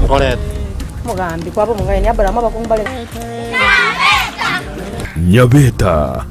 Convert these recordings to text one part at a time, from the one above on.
Correct. Mugambi kwabo mungani abarama bakumbale. Nyabeta.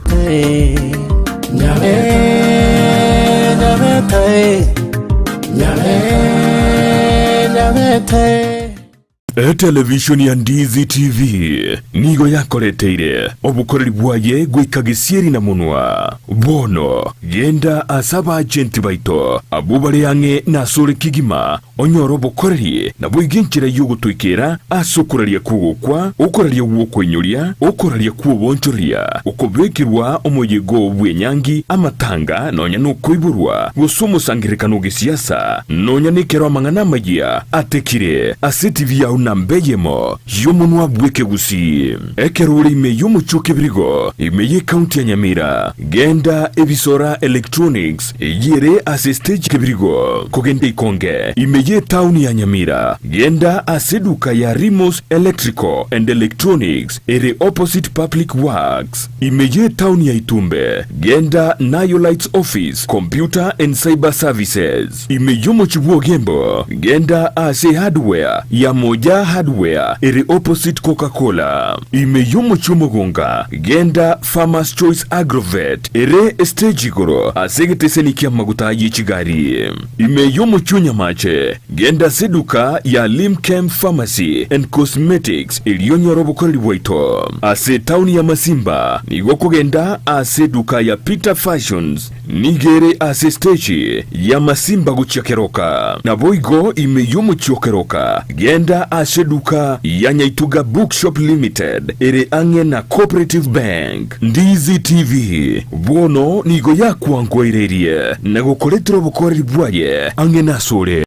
Television ya Ndizi TV nigo yakoreteire obukoreri bwaye gwika Gusii na munwa bono genda asaba agenti baito abubale yange na sore kigima onyoro bukoreri na bwiginchira yugutwikira asukuraria kugukwa ukoraria wokwenyuria ukoraria kubonchoria ukobekirwa omuyego bwenyangi amatanga nonya nukoiburwa gusumusangirikano gisiasa nonya nikero amangana magia atekire asitivi ya nambeyemo yomunwa bweke Gusii ekeruri ime yumuchuke birigo ime county ya Nyamira genda ebisora electronics yere asistage kebirigo kugende ikonge ime town ya Nyamira genda asiduka ya Rimos Electrical and Electronics ere opposite public works ime town ya Itumbe genda Nayo Lights Office Computer and Cyber Services ime yumuchubuo gembo genda ase hardware ya moja hardware ere opposite Coca-Cola ime yumuchumugonga genda Farmers Choice Agrovet ere stage goro asegiteseni kia maguta yichigari ime yumuchunya mache genda seduka ya Limchem Pharmacy and Cosmetics iliyonyoro bukoreri bwaito ase town ya Masimba nigoko genda ase duka ya Peter Fashions nigere ase stage ya Masimba guchakeroka na boigo ime yumuchokeroka genda ase duka ya Nyaituga Bookshop Limited ere ange na Cooperative Bank. Ndizi TV bono nigo ya kuangwairerie na gukoretro bukoreri bwaye ange na sore.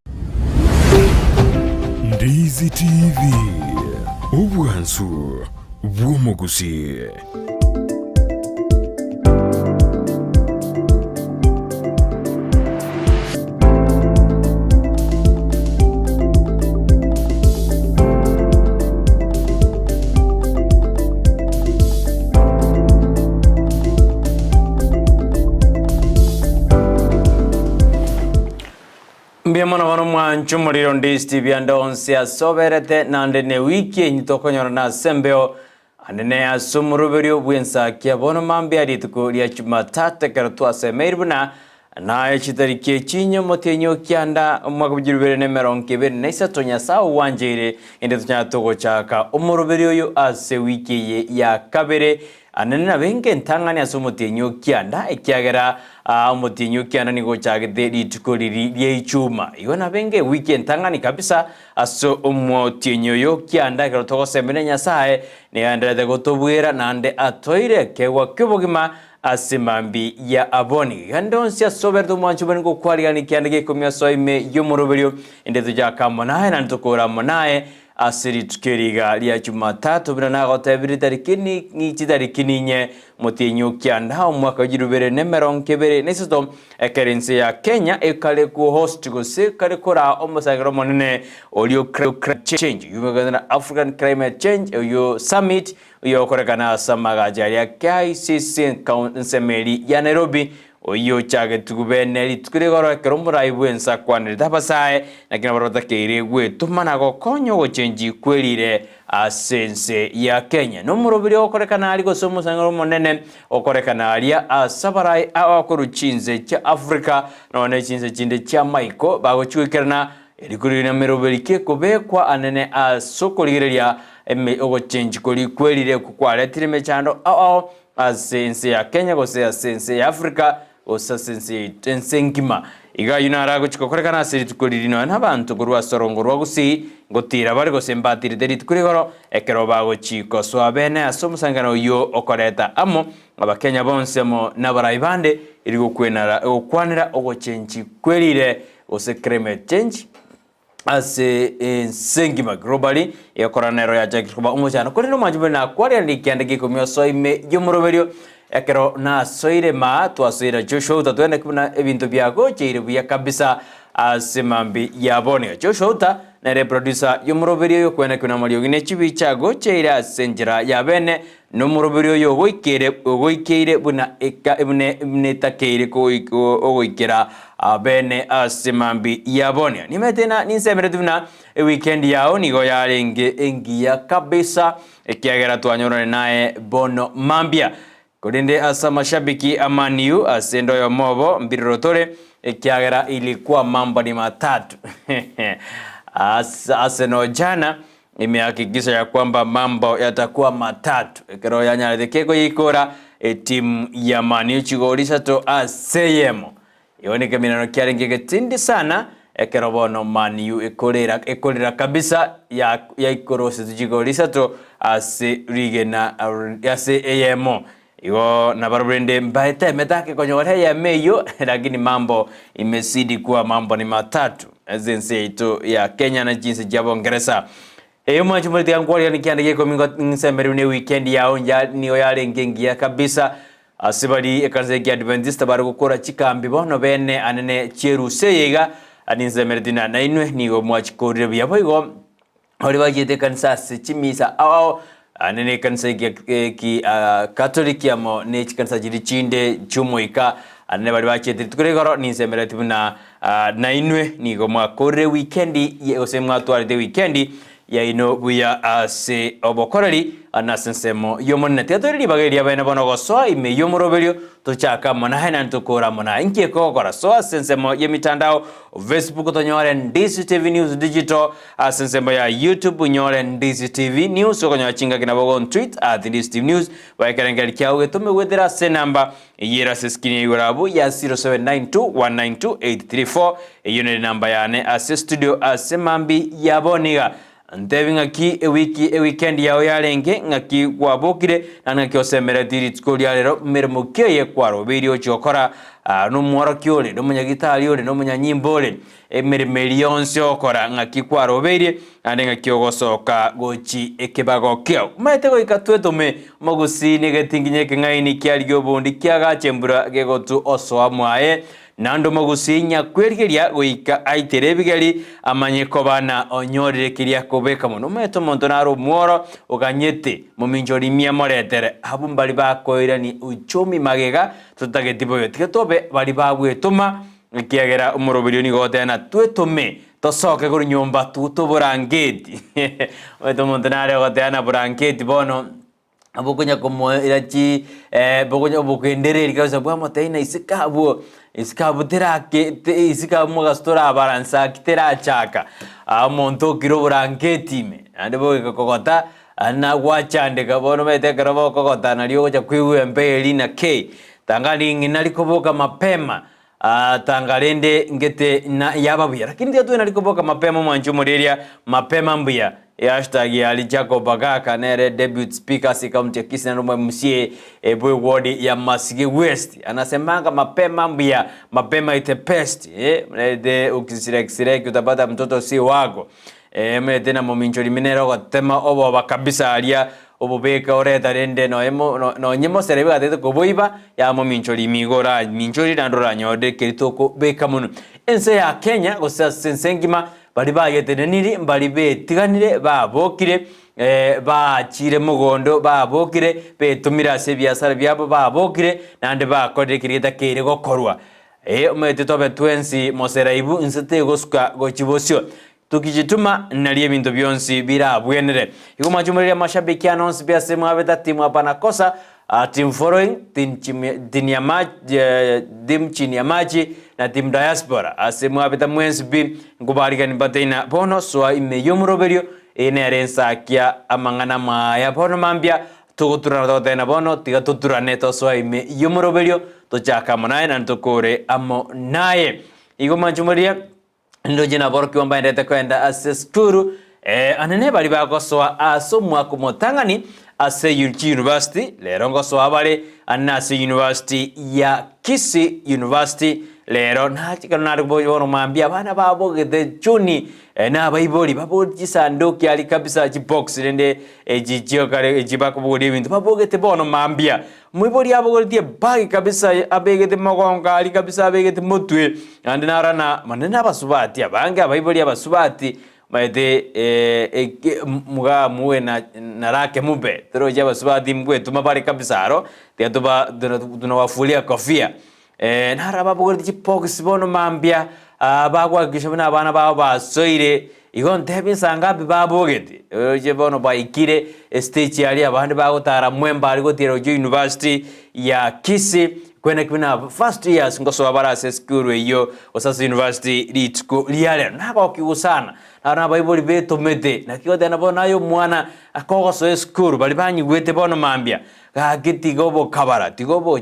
Ndizi TV ubwansu bw'Gusii. Mbiamana wano mwanchu muriro Ndizi TV andonsi asoberete nande ne wiki nyitokonyora na sembeo andene asumuruberio bwensa kia bono mambi adituko lia Jumatatu kero asemeiribuna na echitariki chinyo motenyo kianda mwaka bujirubere ne meronkebere nesa tonya sawo wanjire inde tonya togo chaka umuruberio yo ase wiki ya kabere anena benge ntangani asomotenyo kianda ekiagera umutinyo kianda nigo chagede litukoliri lyeichuma iwana benge weekend tangani kabisa aso umutinyo yo kianda kero toko semene nyasaye ne andrede gotobwera nande atoire kewa kibogima asimambi ya aboni gandonsia soberdo mwanchu bengo kwaliani kianda gekomya soime yomuroberio indezo jakamonaye nantokora monaye asiri tukeriga lia Jumatatu bina nago tebiri tarikini ngichi tarikini nye motinyo kianda umwaka ujirubere nemeronkebere nesuto ekerense ya Kenya ekale ku host Gusii kare kora omusagiro monene olio climate change yumegana African climate change yo summit yo korekana samagajari ya KICC Nsemeri ya Nairobi oyo chage tukubeneri tukurigoro keromura ibwensa kwanere tapasae na kina barota keire gwe tumana go konyo go change kwelire asense ya Kenya no murobiri okorekana ali go somo sangoro monene okorekana ali asabarai akoruchinze cha Africa none chinze chinde cha Maiko bago chuikerana erikuri na merobiri ke kobekwa anene asokoligeria ogo change koli kwelire kukwaletire mechando asense ya Kenya go se asense ya Africa osasense tensengima iga yunara chikokorekana asiri tukolirino n'abantu kurwa sorongorwa Gusii ngotira bari gosembatire deri tukurigoro ekero bago chiko swabene asomusangano yo okoreta amo abakenya bonse mo nabaraibande iri gukwenara okwanira ogochenchi kwelire ose climate change ase sengima globally ekoranero ya jakikuba umuchano korino manjube na kwari ndikiande gikomyo soime yomuroberio ekero na soire ma twasoira Joshua tatwene kuna ebintu byago cheire buya kabisa asemambi yabone Joshua nere producer y'umuroberio yo kwena kuna Mario gine chibichago cheira senjira ya bene no muroberio yo goikere buna eka ibne takeire ko ogoikera bene asimambi yabonia nimetena ninsemere tuna weekend yao nigo yarenge engia kabisa ekiagera twanyorane naye Bono Mambia kodende asa mashabiki amaniu asendo yo mobo mbirotore ekiagera ilikuwa mambo ni matatu Arsenal jana imehakikisha ya kwamba mambo yatakuwa matatu ekero yanyarete keko yikora timu ya Man U chigorisa to aseyemo yoneke minano kyarengeke tindi sana ekero bono Man U ekolera kabisa ya ikorose chigorisa to ase rigena ase eyemo Igo na barbrende mbaete metake konyore ya meyo lakini mambo imesidi kuwa mambo ni matatu ezense ito ya Kenya na jinsi jabo Ngereza mwa chumuliti ya ngwari ya nikiandike komingo nsemeri une weekend ya onja niyo yale ngengia kabisa asibali ekanze kia Adventista bari gukora chikambi bono bene anene cheruse yega aninsemeri dina na inwe nigo mwa chikorire biyabo igo hori bagite kanisa chimisa ao anene kanisa ki Katoliki amo ne kanisa jiri chinde chumoika anene bari bachete tukuregoro ninsemeri tibuna na inwe nigo mwa korire weekendi yose mwa tuarite weekendi ya ino buya ase obokorari anasensemo yomonna teatori bageri abana bono goso ime yomoroberio tochaka mona hena ntokora mona inke kokora so asensemo yemitandao Facebook tonyore Ndizi TV News Digital asensemo ya YouTube nyore Ndizi TV News okonyo chinga kinabogo on tweet @Ndizi TV News baikarengali kyawe tome wedera se namba yera seskini yurabu ya 0792192834 yone namba yane ase studio ase mambi yaboniga Ntevi ngaki weekend yao yarenge ngaki wabokire ngaki osemera diri skoli yarero mermukiye kwaro video chokora no mwaro kyole no munyagitari yole no munyanyimbole emermelionse okora ngaki kwaro beire ande ngaki ogosoka gochi ekebago kyo maitego ikatwetome Gusii negetinginye kengaini kyaryo bondi kyaga chembura gegotu oso amwae Nando Gusii nyakwergeria goika aiterebigari amanyeko bana onyorire kiria kobeka muno meto monto naro mworo oganyete muminjori mia moretere abumbali bakoira ni uchomi magega tutagetibo yotige tobe bali bagwetuma kiagera umurobiri ni gotena twetome tosoke kuri nyomba tuto burangeti meto monto naro gotena burangeti bono abukunya komo irachi bukunya bukendereri kabisa bwa motaina isikabu terake isikabu mugastora baransa kitera chaka monto kiro burangeti me ande bo kokota ana gwachande kabono mete karabo kokota nalio gocha kwiwe mbeli na k tangali nginalikoboka mapema tangalende ngete na yababuya lakini ndio tu nalikoboka mapema mwanjumureria mapema mbuya hashtag ya Jacob Bagaka nere debut speaker si county Kisii na MCA boy ward ya Masigi West anasemanga mapema mbia mapema ite pest de ukisirek utapata mtoto si wako tena mominchori minero kwa tema obo bakabisa alia obobeka oreta rende no nyemo serebe gatete koboiba ya mominchori migora minchori ndora nyode kelitoko beka muno ense ya Kenya gosa sensengima bali bayeteneniri bali betiganire babokire bachire mugondo babokire betumira se biasara byabo babokire nande bakorire kirita kire gokorwa umete tobe twensi moseraibu insete gosuka gochibosyo tukijituma nalie bintu byonsi birabwenere iko majumuri mashabiki announce bya sema abeta timu hapana kosa team following team chini ya maji na team diaspora asemu abeta mwensi ngubarika nipateina bono so ime yomroberio ene arensa kia amangana maya bono mambia tugutura totena bono tiga tutura neto so ime yomroberio tochaka monaye na ntokore amo naye iko majumuri ndo jina borki wamba ndete kwenda aseskuru anene bali bakosoa asomwa kumotangani ase University lero ngosoa bali anase University ya Kisii University lero nachika naruboyo mambia bana babo gete chuni na baiboli babo jisandoki ali kabisa jibox nende ejijio kare ejibako bodi bintu babo gete bono mambia mwiboli abo gotie bagi kabisa abegete mogonga ali kabisa abegete mutwe ande narana manena basubati abange abaiboli abasubati maete muga muwe na rake mube tero jaba subadi mwe tumabari kabisaro tia tuba tunawafulia kofia nara babugori chipox bono mambia bagwa gishobana abana babo basoire igon tebi sangapi babogeti je bono baikire stage yali abandi bagotara mwemba ali gotira university ya Kisii kwena kwina first years ngoso abarase school iyo osasa university litko liale nako kiusana na Bible beto mete na kiyote na bona yo mwana akogoso school bali banyi wete bono mambia ga gitigobo kabara tigobo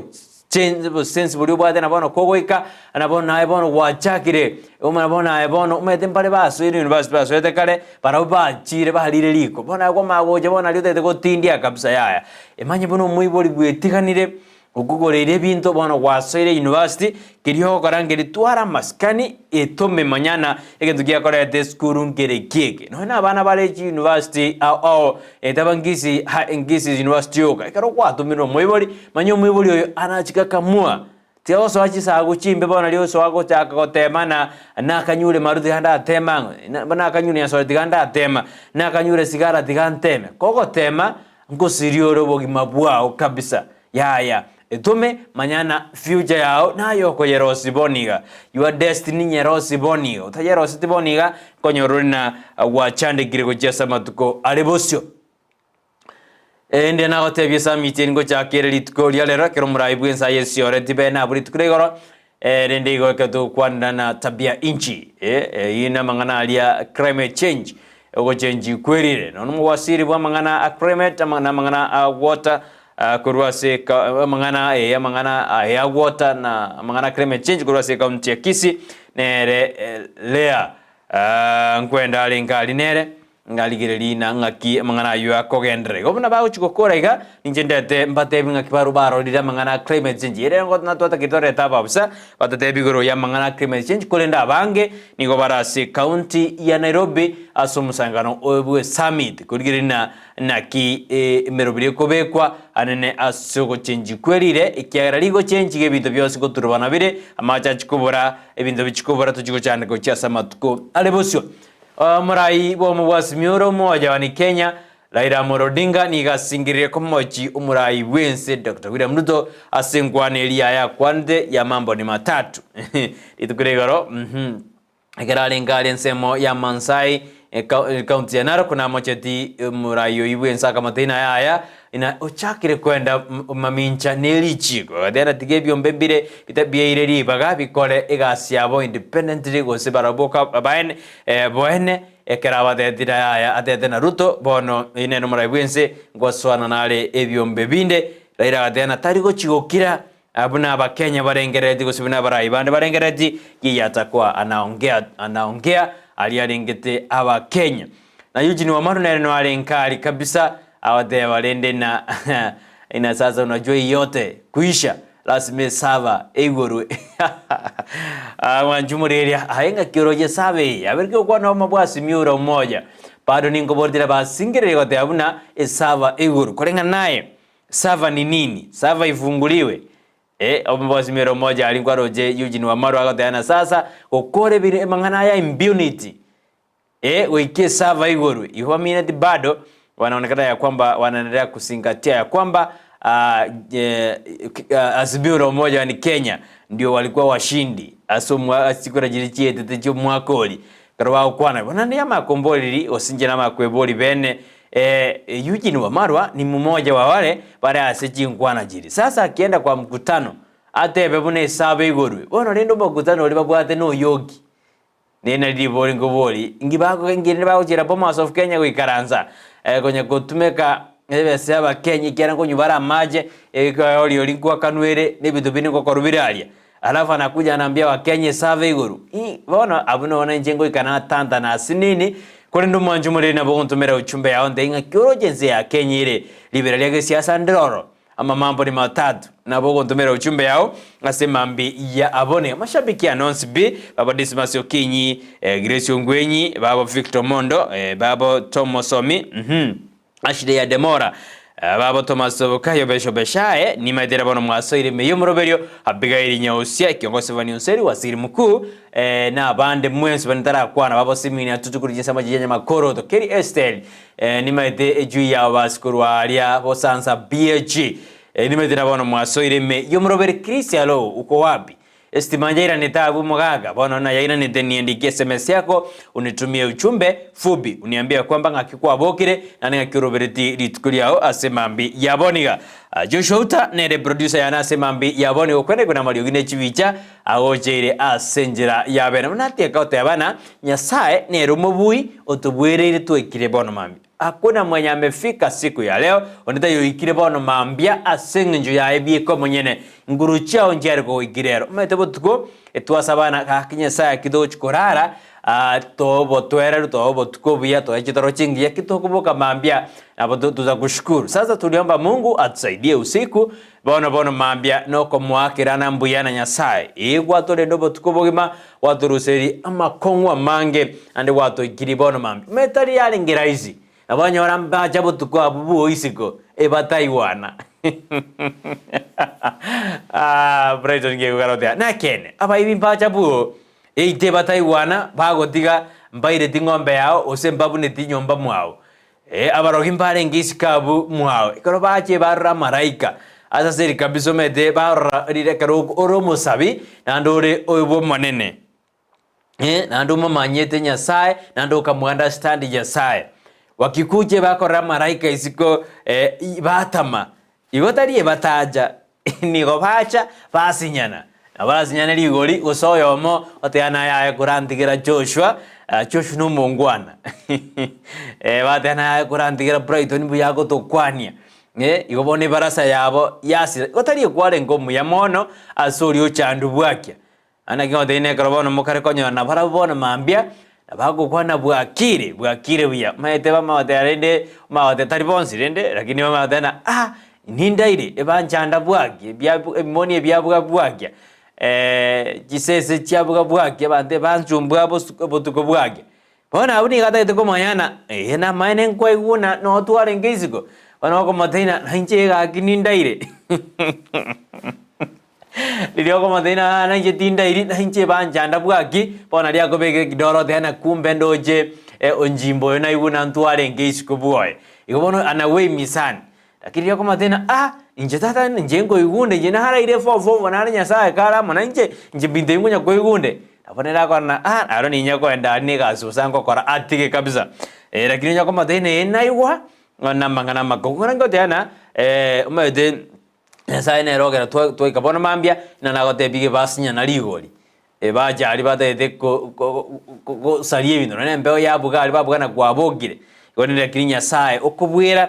change sense buli bwate na bono kogoika na bona ai bono wachakire umana bona ai bono umete mpale baso university baso ete kale para ba chire balire liko bona ko magoje bona lyotete ko tindia kabisa yaya emanye bono muiboli bwetikanire ukugorere bintu bono wasoire university kiriho karangeri twara maskani etome manyana egentugia korete skuru ngere keke no na bana bale university au etabangisi Gusii university yoka karo kwato mino moiboli manyo moiboli oyo anachika kamua tio so achisa guchimbe bona lyo so ago chaka gotemana na kanyure maruthi handa tema bana kanyure ya so tiganda tema na kanyure sigara tiganteme koko tema ngosirio robogi mabwao kabisa ya etume manyana future yao na yoko yerosi boniga your destiny yerosi boniga utayerosi boniga konyoruna wachande girego jesa matuko alebosyo ende na otebye samiti ngo chakere litko lyalera kero muraibwensa yesiore tibena buritkuregoro rende go kato kwanda na tabia inchi ina mangana alia climate change ogo change kwerire no mwasiri bwa mangana climate mangana water kurwase mangana ya water na mangana climate change kurwase county ya Kisii nere lea nkwenda alingali nere ngaligireli na ngaki mangana yu akogendre gobna ba uchikokora iga ninjendete mbatebi ngakibaru baro dira mangana climate change ere ngo na tota kitore tababsa batatebi goro ya mangana climate change kolenda bange nigo barase county ya Nairobi asomusangano obwe summit kuligirina naki merobire kobekwa anene asogo change kwerire ikiagara ligo change gebito byose ko turubana bire amacha chikobora ebintu bichikobora tuchiko cyane ko cyasamatuko alebosyo murai bo mubasimioro moja wa Kenya Raila Odinga nigasingirire ko mochi umurai wense Dr. William Ruto asengwane elia ya kwande ya mambo ni matatu itukuregaro egarale ngale nsemo ya Mansai county ya Narok kuna mocheti murai yoiwensa kama tena yaya ina ochakire kwenda mamincha nelichiko adera tigebyo mbembire bitabye ireri bagabi kole egasiabo independently gosebaraboka baene boene ekeraba de dira atete na Ruto bono ine no murabwense ngoswana nale ebyo mbebinde raira adena tarigo chigokira abuna abakenya barengereti gosibuna barai bande barengereti kiyatakwa anaongea aliarengete abakenya na Eugene Wamalwa neno alenkali kabisa awade walende na ina sasa unajua yote kuisha lazima sava egoro wanjumureria haenga kiroje sabe aberke kwa na mabwasi miura mmoja bado ningo bordira basingire yote abuna sava egoro korenga naye sava ni nini sava ifunguliwe mabwasi miura mmoja alikuwa roje Eugene Wamalwa akatana sasa okore bire mangana ya immunity weke sava egoro ihomine bado wanaonekana ya kwamba wanaendelea kusingatia ya kwamba Azimio moja wa Kenya ndio walikuwa washindi asomwa sikura jirichie tetejo mwakoli karwa kwana wanania makomboli osinje na makweboli bene Eugene Wamalwa ni mmoja wa wale bara aseji nkwana jiri sasa akienda kwa mkutano atebe bune sabe igorwe bono rendo mkutano oli babwate no yogi nena liboli ngoboli ngibako ngene bawo jira Bomas of Kenya kuikaranza kwenye kutumeka ebese abakenya kiana ko nyubara maje oli olikuwa kanwere nebido bine ko korubiralia alafu anakuja anaambia wakenya save iguru bona abuno wana njengo ikana tanta na sinini kole ndo mwanjumure na bontumera uchumbe ya onde inga kiorojenze ya Kenya ile liberalia ke Siasa N'Amagenderero ama mambo ni matatu na bontumera uchumbe yao asema mbi ya abone mashabiki announce b baba Dismas Okinyi Grace Ongwenyi baba Victor Mondo baba Tomosomi Ashide ya Demora babo tomasoboka yobesho beshae ni maitera bono mwaso ireme yomroberio abigairi nyausia kiongozi wa Nionseri waziri mkuu na abande mwenzi banitara kwana babo simini atutukuri jinsa majijenya makoro to Keri Estel ni maite eju ya baskuru alia bosansa BG ni maitera bono mwaso ireme yomroberi Kristialo uko wapi Estimanjaira nitabu mgaga bono na yaina niandike SMS yako unitumie uchumbe fubi uniambia kwamba ngakikwa bokire na ngakirobereti litukuliao asemambi yaboniga Joshua Uta nere producer yana asemambi yaboni okwene kuna mali ogine chivicha agojeire asenjera yabena munati akaote abana Nyasaye nero mubui otubwere twekire bono mambi hakuna mwenye amefika siku ya leo oneta yoikire bono mambia asengenjo ya ebieko mwenyene nguruchao njere ko ikirero metebo tuko etwasabana kakinya saya kido chikorara tobo twere tobo tuko bia to echitoro chingia kitoko boka mambia abo tuza kushukuru sasa tuliomba Mungu atusaidie usiku bono mambia noko mwakirana mbuyana Nyasaye igwa tole ndobo tuko bogima waturuseri ama kongwa mange ande wato ikiri bono mambia metari yali ngiraizi abanyora mbaja botuko abubu isiko ebataiwana Brighton nge kugarotea na kene aba ibi mbaja bu eite bataiwana bagotiga mbaire tingombe yao osembabu neti nyomba mwao abarogi mbare ngisikabu mwao ikoro bache barra maraika asa seri kabiso mede barra rirekaro oromo sabi nandore oibo manene nando mamanyete Nyasaye nando kamuunderstand Nyasaye wakikuje bakora maraika isiko batama igotari bataja nigo bacha basinyana abasinyana ligori usoyomo oteana ya kurandigira Joshua no mongwana batana ya kurandigira Brighton buyago tokwania igobone barasa yabo yasi otari kware ngomu ya mono asori ochandu bwakya anakingo ine karobono mukare konyo na barabona mambia abago kwana bwakire buya maete bama waterende mawate taribonsi rende lakini mama tena nindaire ebanchanda bwake byabu emoni byabwa bwake gisese cyabwa bwake bande banjumbwa botuko bwake bona abuni gata itoko mayana na maine nkwa iguna no tware ngiziko bana ko matena hinje ga kinindaire Lidio ko matena na jetinda iri na hinje banjanda bwaki bona lia ko bege kidoro tena kumbe ndoje onjimbo na iguna ntware ngiziko bwoye igobono anawe misani lakini yako matena inje tata nje ngo igunde je nahara ire fofo wanana Nyasaye kala mana nje binde ngunya ko igunde aponera ko na aro ni nyako enda ni gasu sango kora atike kabisa lakini yako matena enaiwa na mangana makongora ngo tena umede Nyasaye ne rogera to ikabona mambia na nagote bige basinya na ligori baja ali batete ko salie bino ne mbeo ya bugali babugana kwa bogire Gonera kirinya Nyasaye okubwera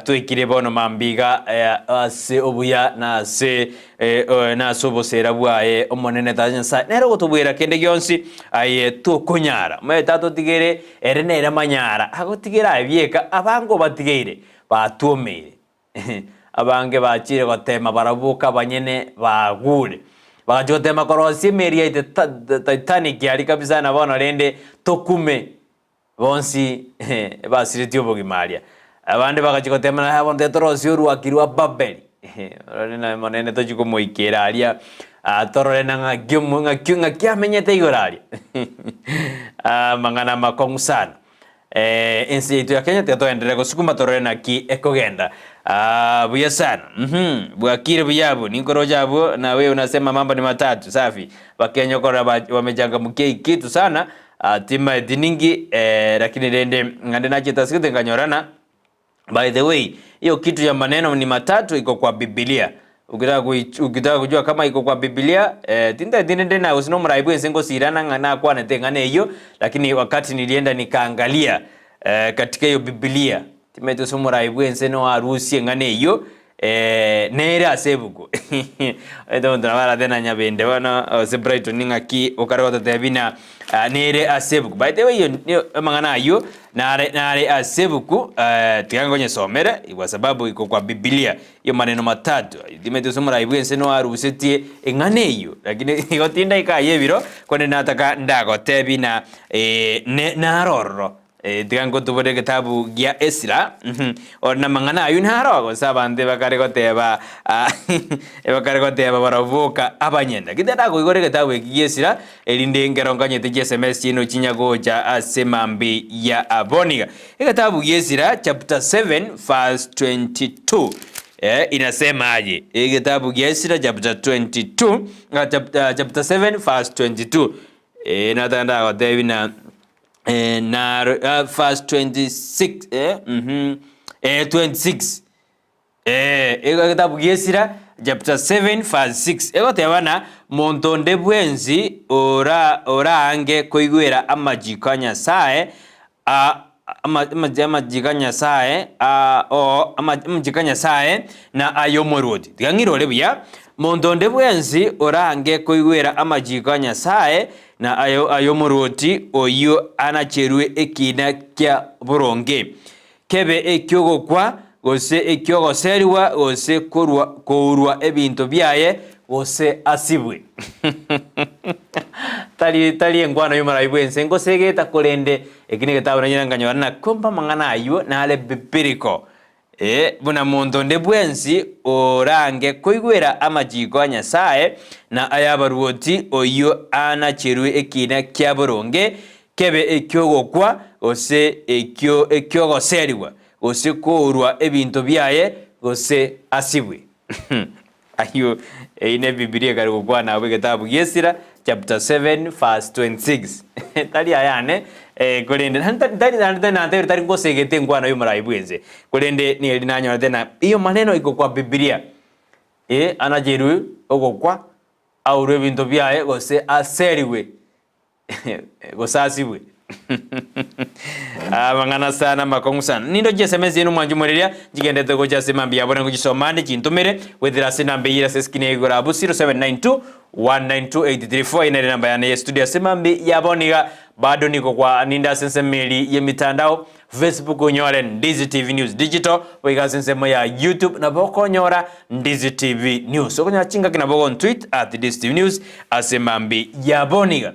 twikire bono mambiga ase obuya na se na sobosera bwaye omonene ta Nyasaye nero gotubwera kende gyonsi aye tukunyara metato tigere erenera manyara agotigera ebieka abango batigere batumire abange bachire gotema barabuka banyene bagure bagajotema korosi meria Titanic yali kabisa na bono rende tokume bonsi basiritio bogimaria abande bagachikotema na bonde torosi urwakirwa Babeli rena monene tojiko moikera aria tororena ngakyo kiamenyete igoraria mangana makongusana ensi yetu ya Kenya tetoendelea kusukuma tororena ki ekogenda buya sana bwakire buyabu ninkoro jabo na wewe unasema mambo ni matatu safi Wakenya kora wamechangamkia kitu sana tima ediningi lakini rende ngande nache tasikete nganyorana by the way hiyo kitu ya maneno ni matatu iko kwa Biblia ukitaka kujua kama iko kwa Biblia tinda dinende na usino mraibu ensengo sirana ngana kwa netengane hiyo lakini wakati nilienda nikaangalia katika hiyo Biblia timeto somo raibu enseno harusi ngane hiyo nera asebuko edo ndawara tena nyabende wana se Brighton ningaki okarota tebina nere asebuko by the way yo mangana yo nare asebuko tikangonye somera kwa sababu iko kwa Biblia hiyo maneno matatu dimeto somo raibu enseno harusi tie ngane hiyo lakini iko tinda ikaye biro kone nataka ndago tebina naroro tigango tubode kitabu gya Esra ona mangana ayunharo go sabande bakare goteba bakare goteba baravuka abanyenda kitenda go igore kitabu gya Esra elinde ngeronga te SMS chino chinyago cha asemambi ya aboniga kitabu gya Esra chapter 7 verse 22 inasema aje kitabu gya Esra chapter 22 chapter 7 verse 22 natanda go devina verse 26 26 kitabu gya Esra chapter 7 verse 6 egotebana montonde bwenzi ora ange koigwera amajikanya sae amajikanya sae amajikanya sae na ayomorodi tigangiro lebuya montonde bwenzi ora ange koigwera amajikanya sae na ayomoroti oyo anacherwe ekina kya buronge kebe ekyogokwa gose ekyogoserwa gose kourwa ebinto byaye gose asibwe tali engwana yumara ibwense ngosegeta kolende ekine getabana nyiranganywa na komba mangana ayo na ale bibiriko buna muntu ndebwensi orange koigwera amajiko anyasaye na ayabaruoti oyo anacherwe ekina kyaboronge kebe ekyogokwa ose ekyogoserwa ose kourwa ebinto byaye ose asibwe ayo ine Biblia kari gukwa nawe gitabu Esra chapter 7 verse 26 tali ayane kolende tari ngosegete ngwana yumara ibwenze kolende ni elinanyo tena iyo maneno iko kwa Biblia anajeru ogokwa aurwe ebinto byaye gose aseriwe gosasiwe mangana sana makongu sana nindo SMS yenu mwanjumureria jigendete goja semambi yabona kugisomane kintumire wethira sinambe yira seskine igora abu 0792 192834 ina namba ya studio semambi yaboniga bado niko kwa ninda sensemeli ye mitandao Facebook onyore Ndizi TV News Digital wega sensemo ya YouTube na boko nyora Ndizi TV News okonya chinga kina boko on tweet @Ndizi TV News asemambi yaboniga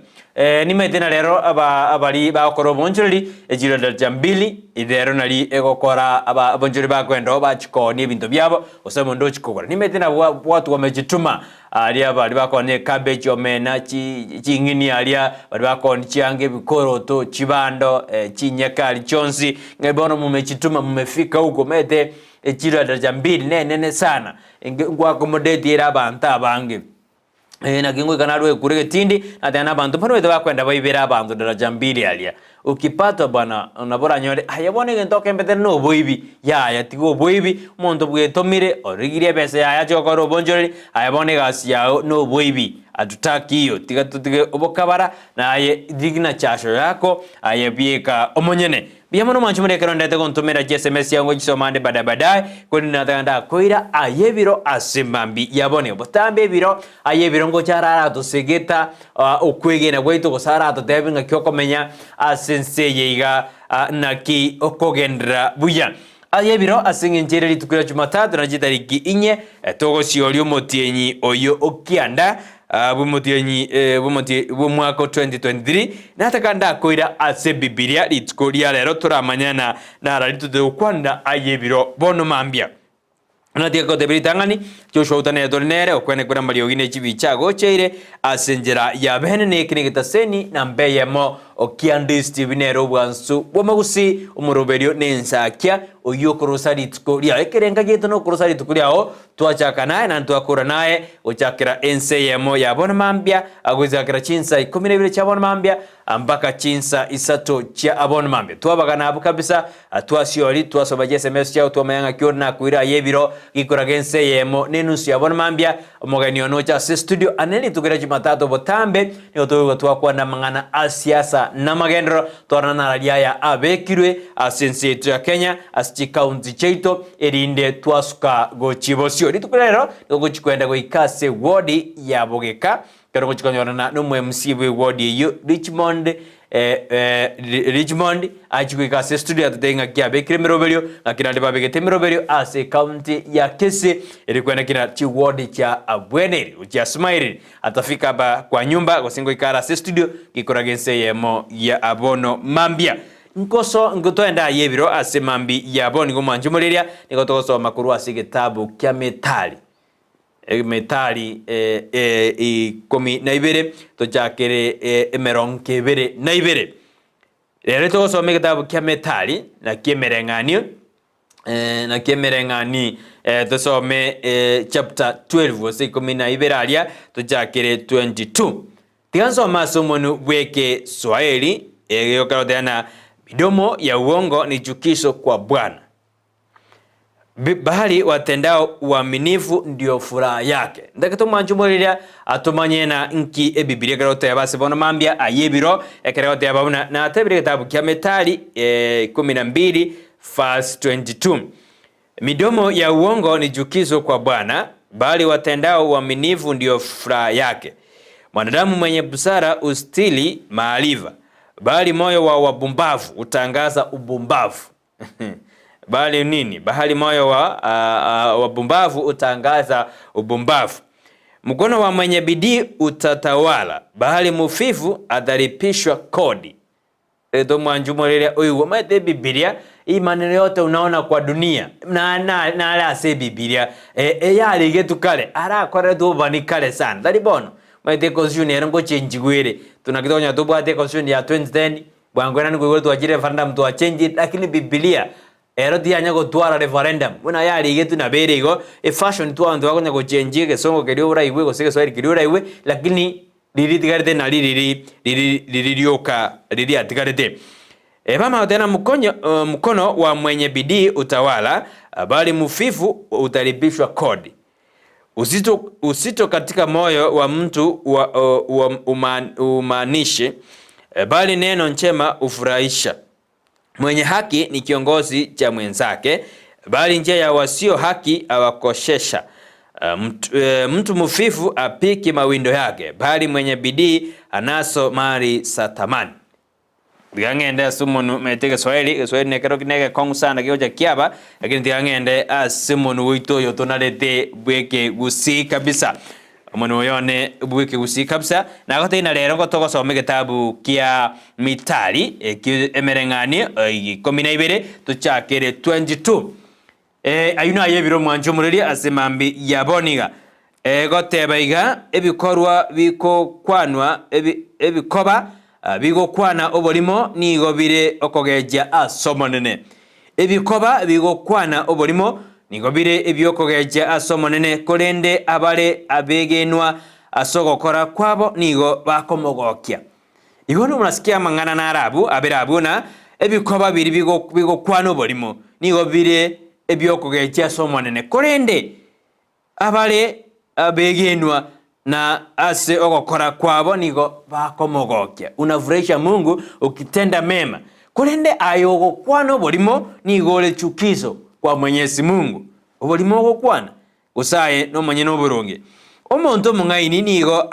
nimetena lero abali bakoro bonjoli ejiro daljambili idero nali egokora abonjoli bakwendo bachikoni ebinto byabo osemo ndo chikokora nimetena watu wamejituma ali abali bakone cabbage omena chingini ali bali bakoni chiange bikoroto chibando chinyakali chonsi ngebono mumechituma mumefika huko mete ejiro daljambili nene sana ngwa accommodate era abantu abange na kingo kanalwe kurege tindi atana abantu pano wete bakwenda bayibera abantu darajambili alia ukipata bwana unabora nyore ayabone gentoke mbete no boibi ya tigo boibi umuntu bwetomire origire bese ya chokoro bonjori ayabone gasi ya no boibi atutaki iyo tigatutike obokabara na aye digna chasho yako ayebieka omonyene biyamono manchumure kerondete kontumira SMS yango gisomande badabadai kuni natanda koira ayebiro asemambi yabone botambe biro ayebiro ngo charara to segeta okwegena gweito gosara to tebinga kyokomenya asense yiga naki okogendra buya ayebiro asingenjere litukira Jumatatu na jitariki inye togosiolio motienyi oyo okianda bumutienyi bumwako 2023 natakanda koira ase Biblia litkoria lero turamanyana na ralitude kwanda ayebiro bono mambia natia ko debritangani Joshua utane dolnere okwene kuna maliogine chibichago cheire asenjera ya bene nekine gitaseni na mbeyemo okiandis tibinero bwansu bomagusi umuroberio nensakia oyo korosari tukoria ekerenga geto no korosari tukoria o twachaka naye na twakora naye ochakira enseyemo ya bona mambia agwezakira chinsa 12 cha bona mambia ambaka chinsa isato cha abona mambia twabagana abu kabisa twasiori twasobaje SMS cha twamayanga kyona kuira yebiro gikora genseyemo nenusi ya bona mambia omogani ono cha studio aneli tukira Jumatatu botambe ni otogo twakwa na mangana Siasa N'Amagenderero twarana radia ya abekirwe asense ya Kenya aschi county cheito erinde twasuka gochibosio ritukurero gochikwenda goikase wodi ya bogeka kero gochikonyana no MC we wodi yo Richmond achikuikase studio atatenga kia bekire miroberio akina liba begete miroberio ase county ya Kisii ilikwenda kina chi ward cha Abweneri ucha Smile atafika hapa kwa nyumba gosingo ikara se studio kikoragense yemo ya abono mambia nkoso ngotoenda yebiro asemambi yaboni gomanjumuliria niko togosoma kurwa sigitabu kya Methali Methali 12 tojakere emeronke 2 rero togosoma igitabu kya Methali na kiemereng'anio na kiemereng'ani tosome chapter 12 verse 12 aria tojakere 22 tigansoma somonu bweke Swahili yokaroteana midomo ya uongo ni chukizo kwa Bwana, bali watendao uaminifu ndio furaha yake. Ndakito manjumuliria atumanye na nki Biblia karote base bono mambia ayebiro karote babuna na tebire kitabu kya Methali 12 verse 22. Midomo ya uongo ni chukizo kwa Bwana, bali watendao uaminifu ndio furaha yake. Mwanadamu mwenye busara ustili maarifa, bali moyo wa wabumbavu utangaza ubumbavu. Bali nini? Bali moyo wa wabumbavu utangaza ubumbavu. Mkono wa mwenye bidii utatawala, bali mufifu adharipishwa kodi. Edo mwanjumuliria uyu mate Biblia hii maneno yote unaona kwa dunia na ala se Biblia yali getu kale ara kore do bani kale sana dali bono mate constitution erongo change gwere tunakitonya to bwate constitution ya 2010 bwangwena ni gwe twajire referendum to change, lakini Biblia ero dianya go twara referendum una yali getu na berego fashion to ando akonya go change ke songo kerio ura iwe go sike swahili kerio ura iwe, lakini liri tigarete na liri rioka liri atigarete bama tena mkono wa mwenye bidii utawala, bali mufifu utaribishwa kodi. Usito katika moyo wa mtu umanishe, bali neno njema ufurahisha. Mwenye haki ni kiongozi cha mwenzake, bali njia ya wasio haki awakoshesha. Mtu mufifu apiki mawindo yake, bali mwenye bidii anaso mali sa thamani. Ngangende sumunu meteke Swahili nekero kinege kongu sana kioja kiaba, lakini ngangende sumunu wito yotonalete bweke Gusii kabisa. Munu yone bweke Gusii kabisa. Na kote ina lero ko togosome kitabu kya Methali emereng'ani 12 tuchakere 22. Ayuna yebiro mwanjumuliria asemambi yaboniga gotebaiga ebikorwa biko kwanwa ebikoba bigo kwana obolimo nigobire okogeja asomonene. Ebikoba bigo kwana obolimo nigobire ebyokogeja asomonene, kolende abale abegenwa asogokora kwabo nigo bakomogokia. Igono munasikia mangana na Arabu abirabuna ebikoba biri bigo kwana obolimo nigobire ebyokogeja asomonene, kolende abale abegenwa na ase ogokora kwabo nigo bakomogokia. Unafurahisha Mungu ukitenda mema. Kolende ayogo kwano bolimo nigo le chukizo kwa Mwenyezi Mungu. Obolimo go kwana usaye no manye no buronge. Omonto mungaini nigo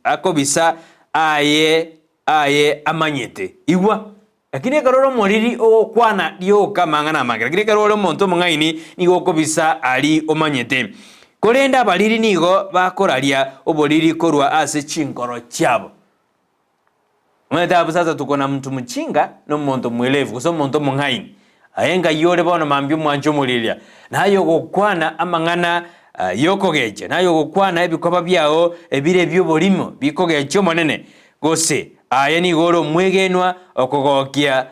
akobisa aye amanyete. Iwa lakini karoro moriri o kwana dio kamangana magara. Lakini karoro monto mungaini nigo akobisa ali omanyete. Kolenda baliri nigo bakoralia oboliri korwa ase chinkoro chabo. Mwetabu sasa tuko na mtu mchinga no muntu mwelevu so muntu mungaini. Ayenga yole bono mambyo mwanjumuliria. Nayo gokwana amangana yokogeje. Nayo gokwana ebikoba byao ebire byobolimo bikogeje monene. Gose aye ni goro mwegenwa okogokia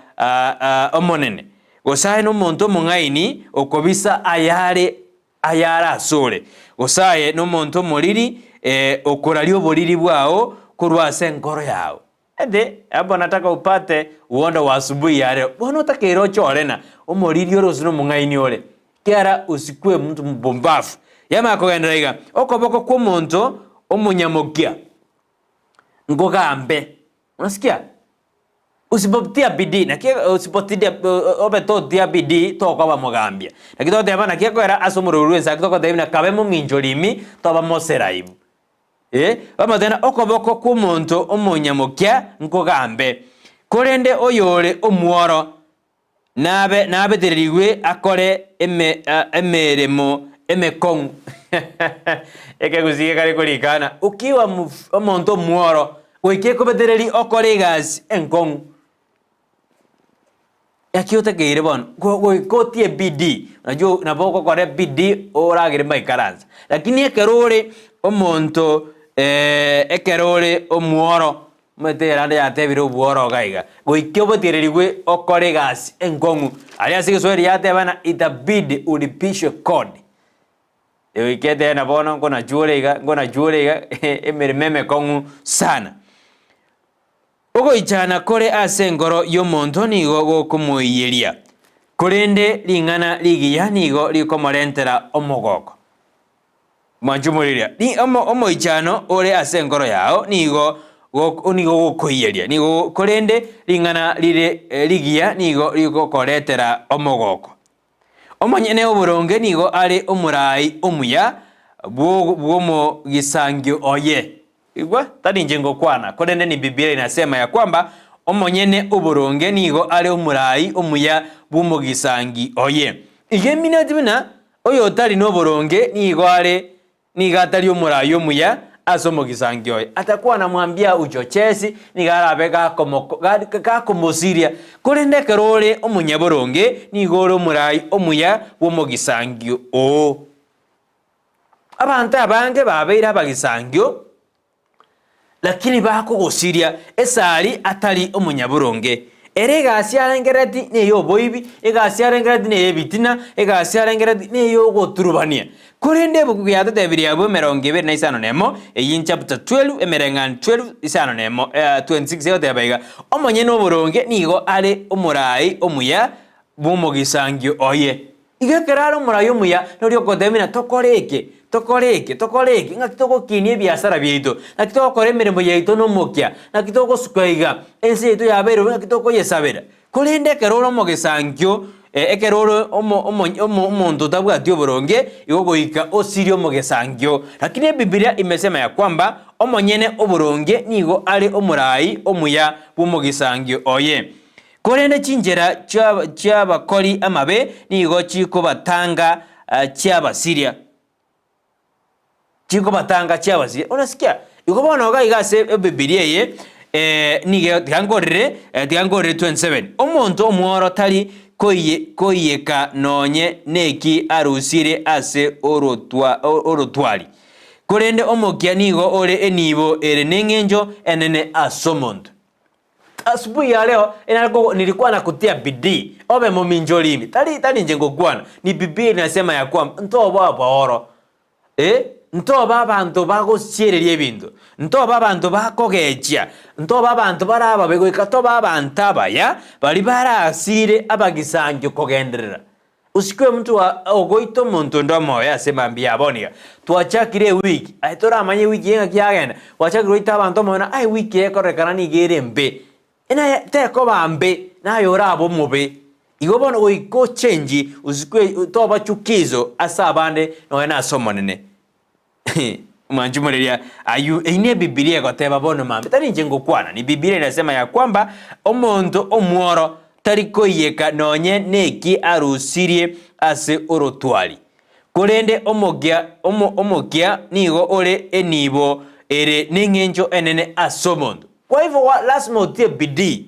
omonene. Gosaye no muntu mungaini okobisa ayara sole. Gosaye no muntu moliri okorali oboliri bwao kurwase ngoro yao. Ede abo nataka upate uondo wa asubuhi yale. Bwana utakero chorena omoliri orosi no mungaini ole. Kiara usikue mtu mbombafu. Yama akogendera okoboko kwa muntu omunyamokia. Ngogambe. Unasikia? Usipotia bidii na kia usipotia obeto dia bidii to kwa mugambia. Na kito teba na kia kwera asumururuwe sa kito kwa na kabemo minjolimi to ba moseraibu. Bama tena okoboko ku muntu omunyamukia nkogambe. Kolende oyole omuoro nabe derigwe akore emeremo emekong. Eke Gusii kare kulikana ukiwa omuntu muoro oike kobetereri okore gas enkong. yakiote geire bon go tie BD unajua unapoko kore BD oragire maikaranza lakini ekerore omonto ekerore omuoro metera nda yatebire obuoro gaiga goikyobo tirerigwe okore gasi engongu alia sigisweri yatebana itabidi ulipishe kodi ikete na bono ngona jureiga emerememe kongu sana ogo ichana kore ase ngoro y'omonto nigo gokomoiyeria korende ling'ana ligiya nigo likomorentera omogoko manjumuriria ni omoichano ore ase ngoro yao nigo gokoiyeria nigo korende ling'ana lire ligiya nigo ligokoretera omogoko omonyene oboronge nigo are omurai omuya bwomo gisangio oye igwa tani njengo kwana korende ni Biblia inasema ya kwamba omonyene oboronge nigo are omurai omuya bwomo gisangi oye igemina tibina oyo tari no boronge nigo are nigatari omurai omuya asomo gisangi oye atakuwa namwambia uchochesi nigarabeka komosiria korende kerore omunyaboronge nigoro murai omuya bwomo gisangio o abantu abange babeira abagisangio lakini bakogosiria esari atari omunyaboronge ere gasiarengereti neyo boibi egasiarengereti neyo bitina egasiarengereti neyo goturubania korende bukugiyata tebiria bo 25 nemo eyin chapter 12 emerengan 12 isano nemo 26 yotebaiga omonye no boronge nigo are omurai omuya bumugisangio oye igekeraro omurai omuya norio kodemina tokoreke ngakitoko kinie biasara bieito ngakitoko kore mirimo yeito no mokia ngakitoko sukaiga ense yeito yabero ngakitoko yesabera korende keroro mogisangio ekeroro omonto tabwatio boronge igogoika osirio mogesangio lakini Biblia imesema ya kwamba omonyene oboronge nigo ari omurai omuya bumugisangio oye korende chinjera cyabakori amabe nigo chikobatanga cyabasiria unasikia iko bono ga igase Biblia ye nige tiangorire 27 omonto omuoro tari koyeka nonye neki arusire ase orotwari korende omokia nigo ore enibo ere nengenjo enene asomondo asubuhi ya leo nilikuwa nakutia bidii obe mominjolimi tali njengo kwana ni Biblia inasema ya kwamba ntoba baoro ntoba abantu bagosiereria ebintu ntoba abantu bakogechia ntoba abantu baraba begoika toba abantu abaya bali barasire abagisangio kogenderera usikwe mtu ogoito muntu ndomo yasema mbia bonia twachakire wiki aitora amanye wiki yenga kyagenda wachakire ita abantu mona ai wiki ekorekana ni gere mbe ina teko bambe nayo rabo mobe igobono goiko change usikwe toba chukizo asabande no ena somonene manjumureria ayu ine Biblia goteba bono mambe tani njengo kwana ni Biblia inasema ya kwamba omonto omuoro tariko yeka nonye neki arusirie ase orotwali korende omogia nigo ore enibo ere nengenjo enene asomondo kwa hivyo lazima utie bidii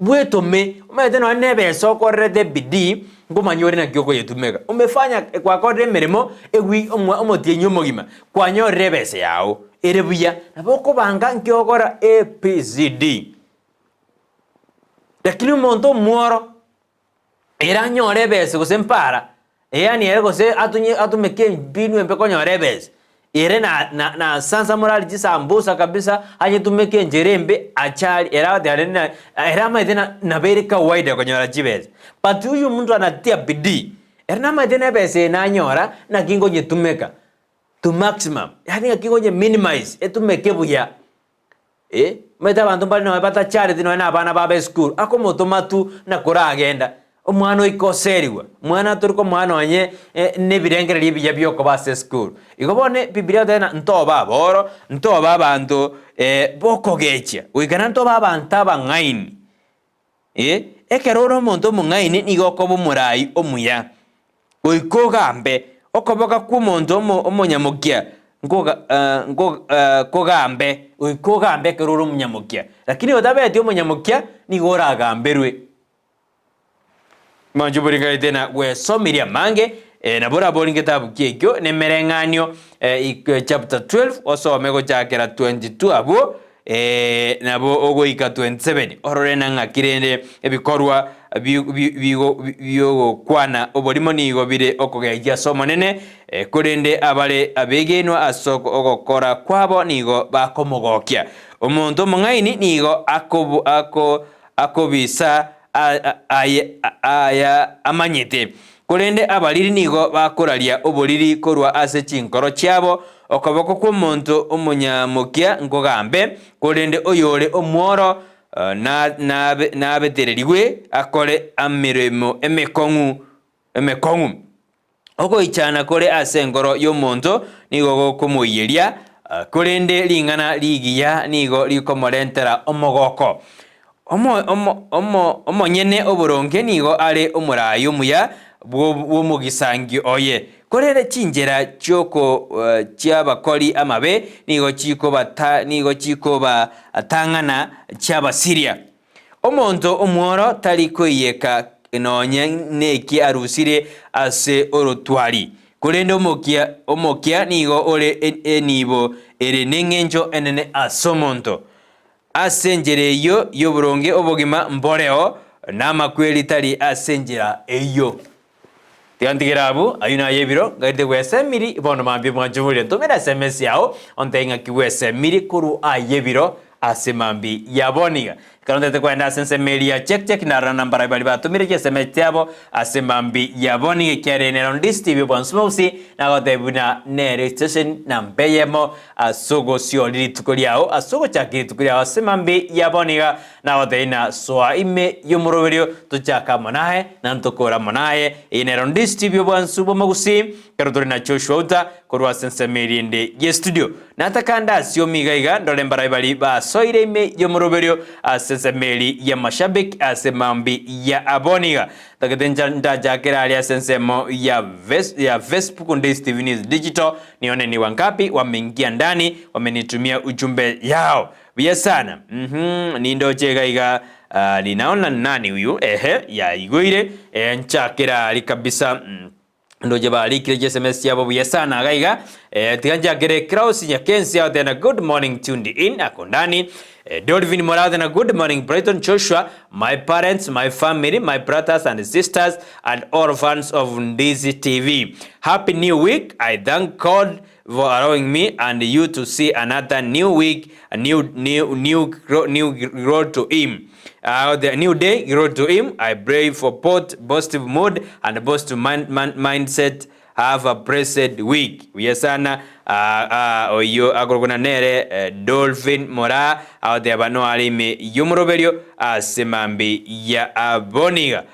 bwetome umete no nebe sokorede bidii ngomanyore na kyoko yetumeka umefanya kwa kode meremo egwi omotie nyomogima kwa nyore bese yao erebuya naboko banga nkyokora APCD lakini umonto muoro era nyore bese gusempara yani ere gose atumeke binu empeko nyore bese ere na sansa morali jisambusa kabisa aje tumeke njerembe achali era dalena era maidena na bere kawaida konyora jibeze but huyu mtu anatia bidii era maidena bese na nyora na kingo nyetumeka to maximum yani kingo nye minimize etumeke buya meta bantu bali no bata charity no na bana babe school akomoto matu na kora agenda omwana ikoseriwa mwana turiko mwana onye nebirengere libya byoko base school igobone Biblia tena ntoba boro ntoba abantu bokogecha wigana ntoba abantu abangaini ekeroro monto mungaini nigokobo murai omuya oikogambe okoboka ku monto omonyamukia kogambe oikogambe keroro munyamukia lakini odabeti omunyamukia nigoragamberwe manjuburi ngai tena we somiria mange na bora bori kitabu kiekyo ne merenganyo chapter 12 osome go chakera 22 abo nabo ogoika 27 orore na ngakirende ebikorwa bigo kwana oborimo nigo bire okogeja somo nene kurende abale abegenwa asoko ogokora kwabo nigo bakomogokia omuntu mungaini nigo akobisa aya amanyete kurende abaliri nigo bakoralia oboriri korwa ase chinkoro chiabo okoboko kw'omuntu omunyamukia ngogambe kurende oyore omworo nabetereriwe akore amirimo emekongu ogoichana kore ase engoro y'omuntu nigo gokomoyeria kurende lingana ligiya nigo likomorentera omogoko omonyene oboronge nigo are omurayi omuya bw'omugisangi oye korere chinjera choko chiabakori amabe nigo chikoba atangana chiabasiria omonto omworo tari koiyeka nonye neki arusire ase orotwari kurende omokia nigo ore enibo ere nengenjo enene asomonto asenjere iyo yoburonge obogima mboreo namakweli tari asenjera eyo tiantigirabu ayuna yebiro gaide wesemiri ibono mambi mwanjumuri ntomera SMS yao ontenga kiwesemiri kuru ayebiro asemambi yaboniga kanonde kwenda sense media check na rana mbara bali batumire SMS yabo asemambi yaboniga kerene on this TV bonsmosi na godebuna nere station na mbeyemo asogo sio litukuliao asogo chakiri tukuliao asemambi yaboniga na godena soa ime yumuroberio tuchaka monahe na ntokora monahe ine on this TV bonsubo magusi karotore na Joshua uta korwa sense media inde ye studio natakanda sio migaiga ndole mbara bali ba soire ime yumuroberio sensemeli ya mashabiki asemambi ya aboniga taketenja ndajakera alia sensemo ya Facebook Ndizi TV News Digital nione ni wangapi wameingia ndani wamenitumia ujumbe yao bia sana ni ndoche gaiga ninaona nani huyu ya iguire nchakera ali kabisa ndoje bali kile SMS yabo bia sana gaiga tiganja gere Kraus Nyakensi out there. Good morning tuned in akondani Dolvin Morada, good morning Brighton Joshua, my parents, my family, my brothers and sisters and all fans of Ndizi TV. Happy new week. I thank God for allowing me and you to see another new week, a new road to him. The new day road to him. I pray for both positive mood and positive mindset. Have a blessed week. Yesana oyo agorgona nere Dolphin Mora out there bano alime yumuroberio asemambi ya aboniga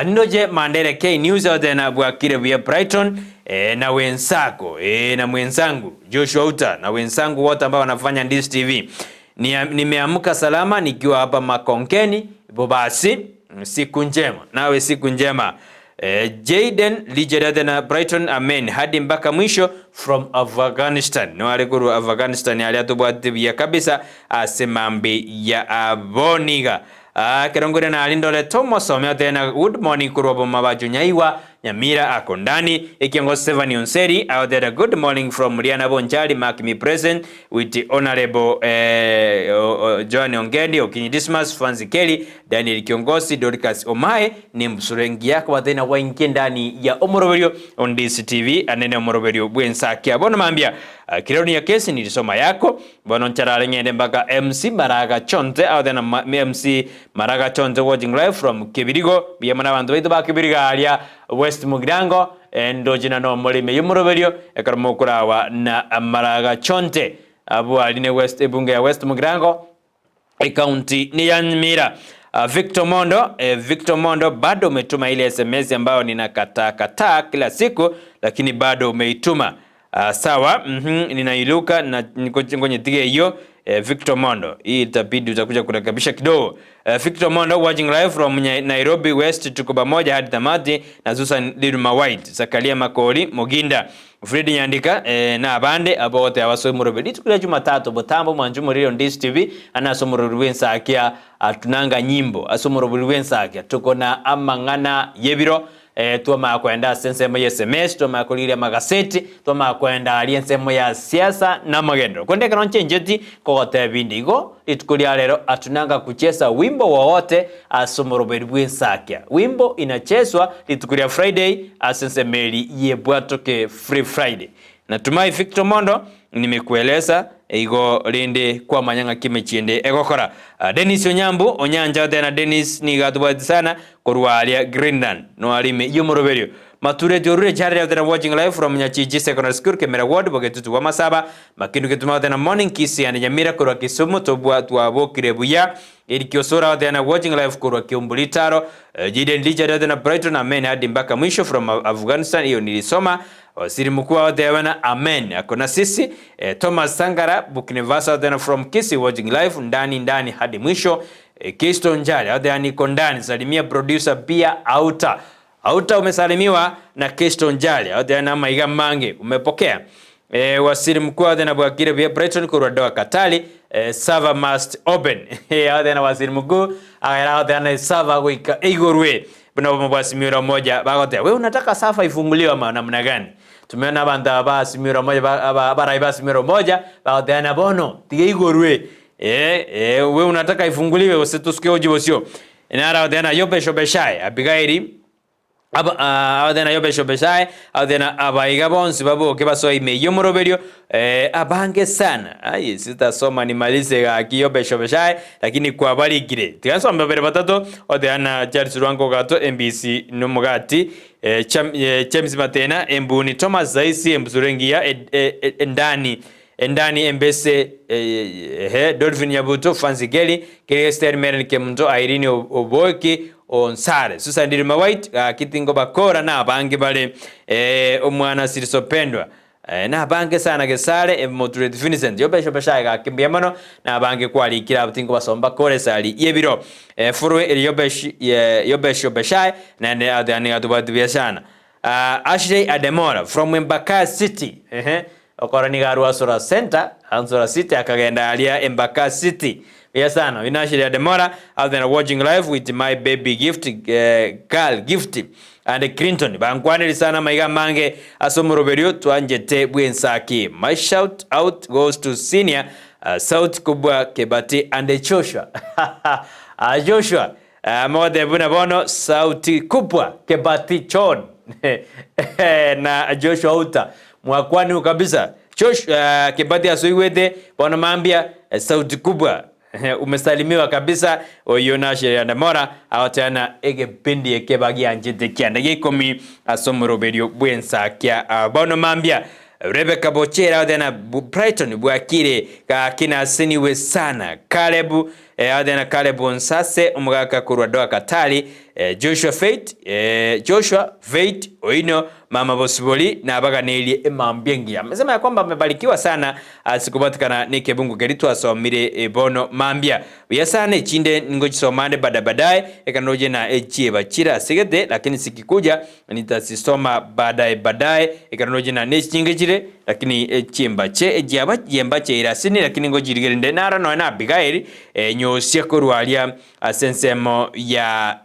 ndoje mandere K News out there na bwakire bya Brighton na wenzako na mwenzangu Joshua Uta na wenzangu wote ambao wanafanya Ndizi TV. Nimeamka salama nikiwa hapa Makonkeni bobasi siku njema nawe siku njema. Jaden Lijerade na Brighton amen hadi mpaka mwisho from Afghanistan no aleguru Afghanistan aliatubwatibia kabisa asemambi ya aboniga kerongore na alindole Thomas omeatena good morning kurobo mabajonyaiwa Nyamira akondani ekiongo 7 Onseri out there. Good morning from Riana Bonjali mark me present with the honorable John Ongendi Okinyi Dismas Fanzi Kelly Daniel Kiongosi Dorcas Omae ni msurengi yako watena waingie ndani ya omoroberio on Ndizi TV anene omoroberio bwensakia bono mambia kironi ya kesi nilisoma yako bono ncharale ngende mpaka MC Maraga Chonte out there na MC Maraga Chonte watching live from Kibirigo biyamana bantu baitu ba Kibiriga alia West Mugirango ndojina no molime yumuroberio ekarmokurawa na Maraga Chonte abu aline West ebunge ya West Mugirango county ni ya Nyamira. Victor Mondo bado umetuma ile SMS ambayo ninakataa kila siku lakini bado umeituma sawa ninailuka na nikoje tige hiyo Victor Mondo hii itabidi utakuja kurekebisha kidogo. Victor Mondo watching live from Nairobi West tuko pamoja hadi tamati na Susan Diruma White Zakaria Makori Moginda Fredi Nyandika na abande abote abasomuro litukira Jumatatu botambo mwanjumuriro Ndizi TV anasomuro rwensakia atunanga nyimbo asomuro rwensakia tuko na amangana yebiro tuoma kwenda sensemo ya SMS tuoma kuliria magaseti tuoma kwenda aliensemo ya Siasa N'Amagenderero konde kana nchejeti kote bindigo litukulia lero atunanga kucheza wimbo wowote asomuro rwensakia wimbo inachezwa litukulia Friday asensemeli yebwatoke Free Friday. Natumai Victor Mondo nimekueleza igo linde kwa manyanga kimechiende egokora. Dennis Onyambu onyanja tena Dennis ni gatubati sana korwalia Greenland no alime yumoroberio mature jorure charre tena watching live from Nyachiji Secondary School Kemera Ward bogetutu wa masaba makindu ketuma tena morning Kisii and Nyamira korwa Kisumu tobwa twabo kirebuya ili kiosora tena watching live korwa Kiumbulitaro jiden licha tena Brighton amen hadi mpaka mwisho from Afghanistan hiyo nilisoma wasiri mkuu wa tena amen akona sisi Thomas Sangara Bukinevasa tena from Kisii watching live ndani hadi mwisho Kisto Njali hadi niko ndani salimia producer pia Auta umesalimiwa na Kisto Njali hadi na Maiga Mange umepokea wasiri mkuu wa tena Bwakire via Brighton kurwa Katali server must open hadi na wasiri mkuu hadi na server wika igorwe bwana mwasimiro moja bagote wewe unataka safa ifunguliwe ama namna gani? Tumeona banda basi miro moja bara basi miro moja baada bono tigigorwe wewe unataka ifunguliwe usitusikie ujibu sio inara tena yobe shobeshai abigairi abadena yobe shobeshai adena abaiga bonsi babo kebaso imeyo moroberio abange sana ai sitasoma nimalize akiyobe shobeshai lakini kwa bali gire tigasoma mbere batatu odena Charles Rwango gato MBC numugati James Matena embuni Thomas Zaisi emburengia endani embese Dolphin Yabuto Fanzigeli Kelester Meren Kemndo Irene Oboki onsare susa ndirima white kitingo bakora na bange bale omwana sirisopendwa na bange sana gesale Moderate Vincent yobe shobashaka kimbyamano na bange kwali kira butingo basomba kore sali yebiro furwe yobe shobashai na ne adani adubadu biashana Ashley Ademora from Embaka City okora ni garwa sura center ansura city akagenda alia Embaka City Yasana Ashley Ademora out there watching live with my baby gift girl gift and Clinton bangwane sana maiga mange asomoroberio twanjete bwensaki. My shout out goes to senior South Kubwa Kebati and Joshua Joshua mode buna bono Sauti Kubwa Kebati Chon na Joshua uta mwakwani kabisa Joshua Kebati asuiwede bono mambia Sauti Kubwa umesalimiwa kabisa oyona Siasa N'Amagenderero awatana egepindi ekebagi anjete kyanda gikomi asomoroberio bwensakia bono mambia Rebecca Bochera adena Brighton Bwakire kina seniwe sana Kalebu adena Kalebu onsase umugaka kurwa Katali Joshua Faith Oino Mama Bosiboli na abaganeli emambengi amesema ya kwamba amebarikiwa sana asikubatikana nike bungu geritu asomire bono mambia uyasane chinde ngochisomane baadaye ekanoje na echie bachira sigede lakini sikikuja nitasisoma baadaye ekanoje na nechingejire lakini echimbache ejiyembache irasini lakini ngojirigende nara no na Abigail nyosia korwalia asensemo ya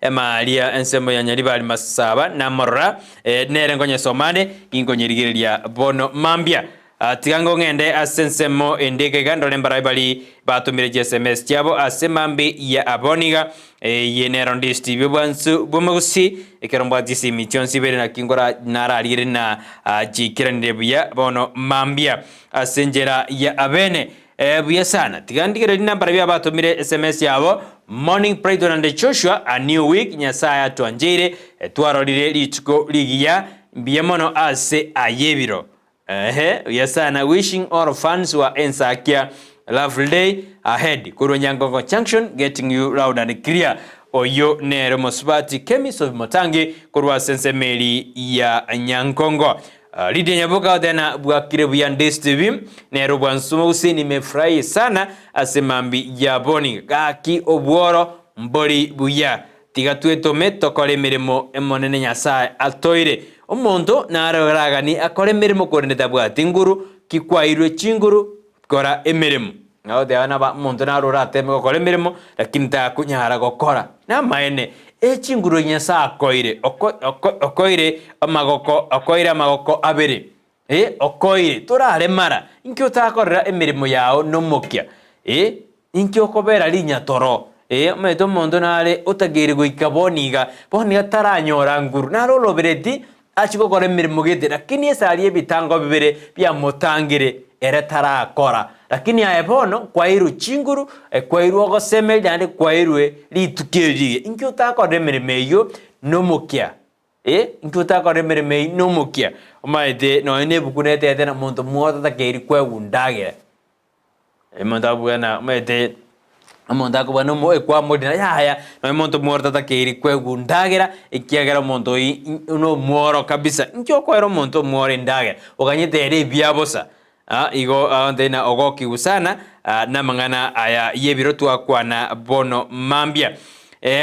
Emma alia ensemo ya nyariba masaba na morra nere ngonye somane ingonyirigiria bono mambia tigango ngende asensemo endeke gando lembarabali batumire SMS cyabo asemambi ya aboniga yenero Ndizi TV bwansu bumugusi ekeromba disi michonsi bere na kingora nararire na jikiranire buya bono mambia asenjera ya abene buya sana tigandikire namba bya batumire SMS yabo morning Brighton and Joshua a new week nyasaya twanjire twarorire lituko ligiya mbiyemono ase ayebiro yasana wishing all fans were ensakia lovely day ahead kuro Nyangongo Junction getting you loud and clear oyo nero mosbati Kemis of Motangi kurwa sensemeli ya Nyangongo Lydia Nyaboka tena Bwakire buya Ndizi TV nero bwansumo usi nimefurahi sana asemambi ya boni kaki obworo mboli buya tiga twetome tokore emirimo emonene Nyasaye atoire omonto naroragani akore emirimo korendeta bwati nguru kikwairwe chinguru kora emirimo ngao deana ba monto narora ateme gokora emirimo lakini takunyara gokora na maene echinguru Nyasaye akoire okoire amagoko abere okoire turare mara inkyo takorera emirimo yao nomokia inkyo kobera linya toro meto mondo nare otagere goika boniga taranyora nguru narolobereti achiko kore emirimo gete lakini esari ebitango bibere bya motangire ere tarakora lakini aebono kwairu chinguru kwairu ogoseme yande kwairwe litukiriye inkyo takore emirimo yo nomokia inkyo takore emirimo nomokia omaite no nebukunete etena monto muota takeri kwegundagere monto bwana omaite amonda ko bano mo ekwa modina yaya no monto muorta takeri kwegundagera ikiagera monto uno muoro kabisa nkyo kwero monto muore ndagera oganyete ere byabosa igo ndena ogoki usana na mangana aya yebiro twakwana bono mambia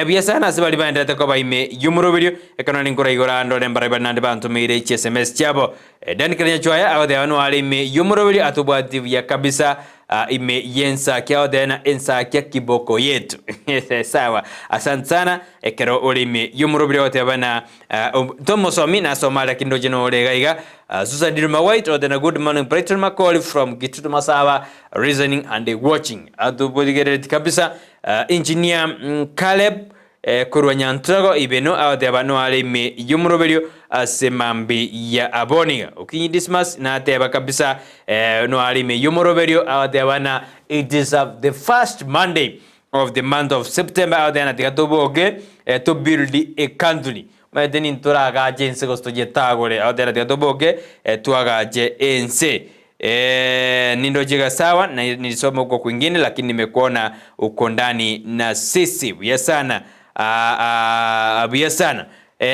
biasana sibali banda takoba ime yumurobirio ekanani ngora igora ndo nembara banande bantu meire SMS chabo dan kanya chwaya awde anu ale ime yumurobirio atubati ya kabisa ime yensa kyao dena ensa kya kiboko yetu sawa asante sana ekero ole ime yumurobirio tebana tomo somi na somala kindo jeno ole gaiga Susan Dirma White or then a good morning Brighton McCall from Gitutu Masawa reasoning and watching atubodigere kabisa engineer Caleb Kurwanyantrago ibeno awatebano ale me yumuroberio asemambi ya aboniga ukinyi dismas na ateba kabisa no ale me yumuroberio awatebana it is the first Monday of the month of September awatena tikatoboge to build a country madeni nturaga jense gosto jetagore awatena tikatoboge tuagaje ense nindo jiga sawa na nilisoma huko kwingine lakini nimekuona uko ndani na sisi biasana biasana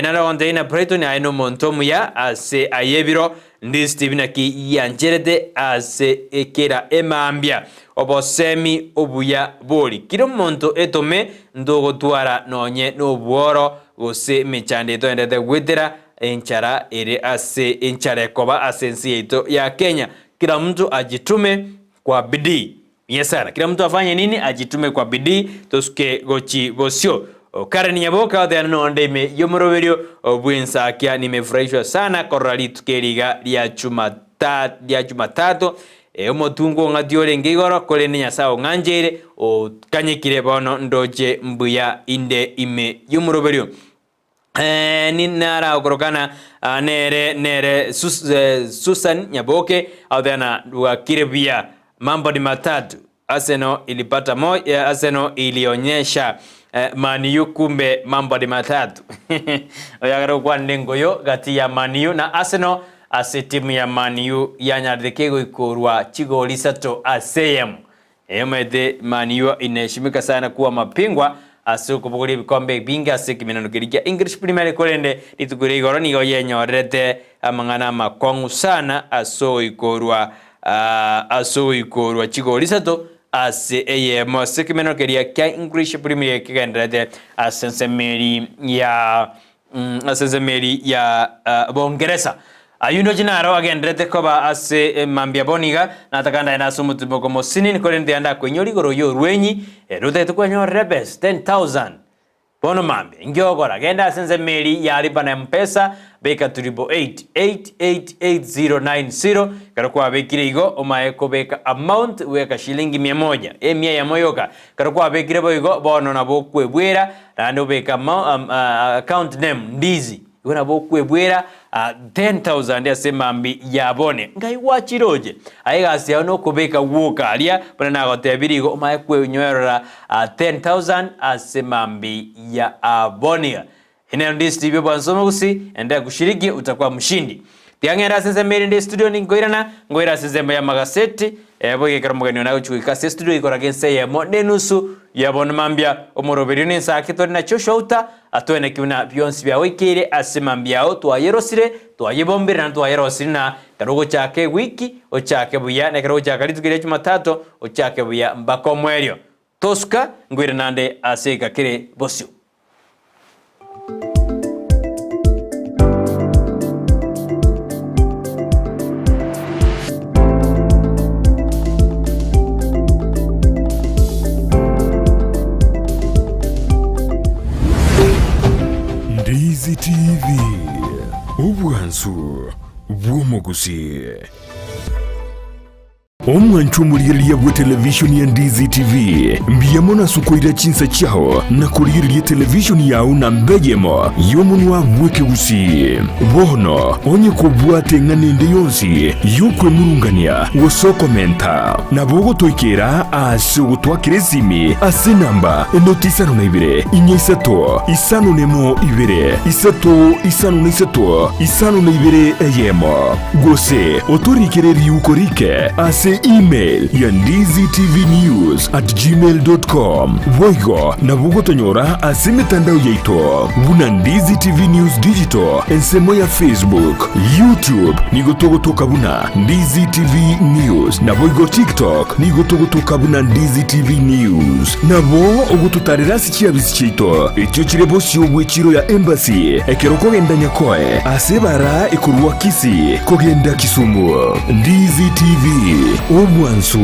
nana onde ina Brighton aino montomu ya ase ayebiro ndi Stephen ki yanjerede ase ekera emambia obosemi obuya boli kiro monto etome ndogo twara nonye nobuoro gose mechande to endete gwetera enchara ere ase enchara koba asensi yeto ya Kenya. Kila mtu ajitume kwa bidii. Yesana. Kila mtu afanye nini? Ajitume kwa bidii. Tosuke gochi bosio. Karen Nyaboka ode ano onde me yomoroberio buensa kia nimefurahishwa sana korali tukeriga ya Jumatatu. Omotungo ngadiole ngigoro kole ni Nyasaye nganjere o kanyekire bono ndoje mbuya inde ime yomoroberio. Ninara okorokana nere Susan Nyaboke audana wakirebia mambo ni matatu. Arsenal ilipata moja, Arsenal ilionyesha Man U kumbe mambo ni matatu. Oyagaro kwa ndengoyo gati ya Man U na Arsenal ase timu ya Man U yanyardekego ikorwa chigoli sato asem. Emede Man U inaheshimika sana kuwa mapingwa asu kubuguri bikombe binga asiki minano kirikia English Premier League kolende lituguri igoro nigo yenyorete amangana makongu sana aso ikorwa chigoli sato ase eyemo asiki minano kirikia kia English Premier League kendrete asensemeri ya Bongereza. Ayuno jinaro agendrete koba ase mambia boniga natakanda ina sumutu boko mosini kolende anda kwenyori goro yo rwenyi rute tukwenyo rebes 10,000 bono mambe ngiogora genda sense meri yali bana mpesa beka turibo 888090 karokwa bekire igo omaeko beka amount weka shilingi 100 emia ya moyoka karokwa bekire boigo bono na bokwebwera nando beka account name Ndizi wana bokwebwera 10,000 asemambi yabone ngai wachiroje aigasi ano kubeka woka alia bana nagotebirigo omaekwe nyorora 10,000 asemambi ya abonia ina Ndizi TV bwansomo Gusii enda kushiriki utakuwa mshindi tiangera sense meri ndi studio ni ngoira sense ya magaseti boye karamugani na uchuika studio ikora gense ya modenusu ya bonmambia omoroberi ni sakitori na choshouta atwene kiuna bionsi bya wikire asemambia twayerosire twayibombira na twayerosire na karogo chake wiki ochake buya na karogo chake litugire Jumatatu ochake buya mbako mwerio toska ngwire nande aseka kire bosio Ndizi TV ubwanzu bw'omugusi. Omwanchu muliriye bwa televisioni ya Ndizi TV mbiyamona sukoira chinsa chao na kuliriye televisioni yao na mbejemo yomunwa mweke Gusii bono onye kubwate nganende yonsi yukwe murungania wosokomenta na bogo toikera ase gutwakire simi ase namba enotisano na ibere inyesato isano nemo ibere isato isano na isato isano na ibere eyemo gose otorikere riukorike ase email ya ndiztvnews@gmail.com voigo na bugotonyora ase mitandao yaito buna Ndizi TV News Digital ensemo ya Facebook, YouTube nigotogotoka buna Ndizi TV News na voigo TikTok nigotogotoka buna Ndizi TV News na bo ogututarira sikia bisichito ekyo kirebo siobwe chiro ya embassy ekeroko genda nyakoe ase bara ekurwa Kisii kogenda Kisumu. Ndizi TV obwansu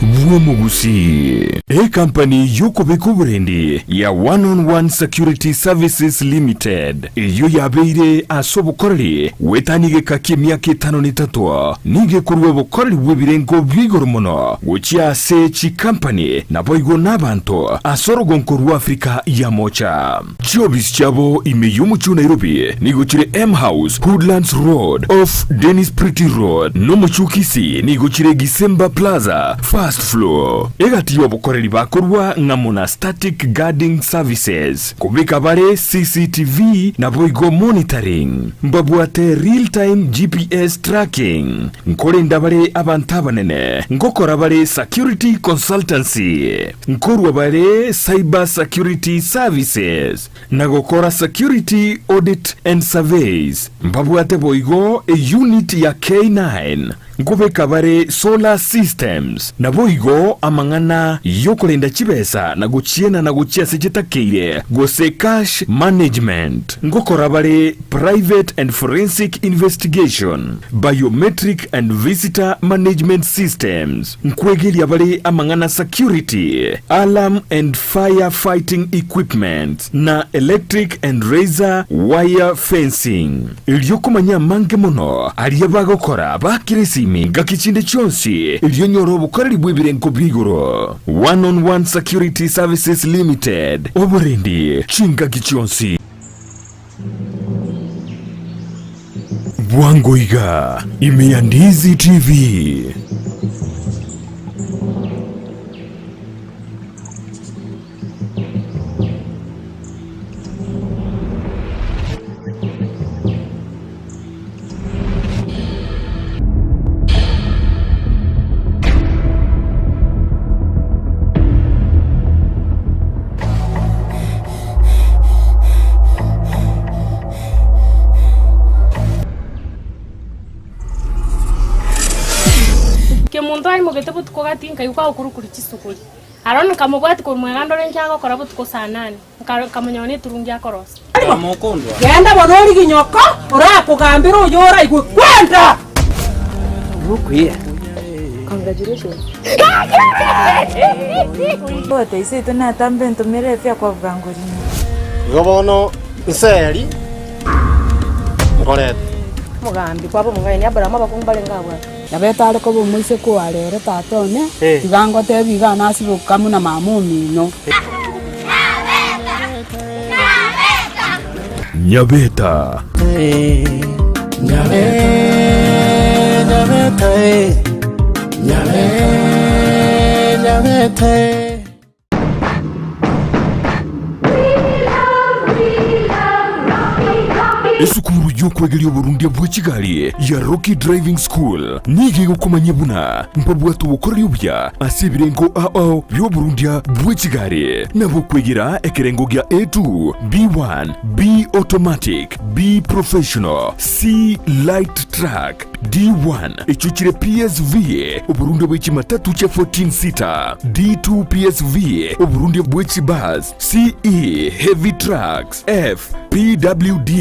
bw'omugusi. Company y'okubeka oburendi ya One-on-One Security Services Limited iyo yabeire ase obukoreri wetanigeka k'emyaka 53 nigekorwa obukoreri bw'ebirengo by'igoro muno goki ase chi company naboigo n'abantu ase orugonko rwa Afrika ya mocha. Chobisi chabo ime y'omuchu Nairobi nigochire M House Woodlands Road off Dennis Pretty Road n'omuchu Kisii nigochire Gisemba Plaza first floor. Egati obukoreri bakorwa ngamuna static guarding services kubika bare CCTV na boigo monitoring mbabwate real time GPS tracking nkorinda bare abantu abanene ngokora bare security consultancy nkorwa bare cyber security services nagokora security audit and surveys mbabwate boigo a unit ya K9 nkubeka bare solar systems na boigo amangana yokolenda chibesa na guchiena na guchia sechitakeire gose cash management ngokora bare private and forensic investigation biometric and visitor management systems nkwegelia bare amangana security alarm and fire fighting equipment na electric and razor wire fencing ilyokumanya mange mono aliyabagokora bakirisi minga kichinde chonsi iliyonyoro obukoreri bw'ebirengo by'igoro. One-on-One Security Services Limited oburendi chinga kichonsi bwangoiga ime ya Ndizi TV. Mundu ari mugete butuko gatinka yuko ukurukuri kisukuri arone kamubwati ko mwegando renkyako kora butuko sanani kamonyone turungi akorosa amokondwa genda bodori ginyoko urakugambira uyora igwe kwenda rukuye. Congratulations. Bote ise tuna tambe ntumire fya kwa vanguri gobono nseri ngorete mugambi kwabo mungaye nyabarama bakumbale ngabwa yabetale ko bumuise ko arere tatone tigango tebiga nasibuka muna mamumino Nyabeta esukuru y'okwegeria oburundia bwa Kigali ya Rocky Driving School nige gukomanya buna mpabwatu obukoreri obya ase ebirengo ao by'oburundia bwa Kigali nabo kwegera ekirengo gya A2 B1 B automatic B professional C light track D1 echuchire PSV oburundia bwa chimatatu cha 14 seater D2 PSV oburundia bwa chibus CE heavy trucks F PWD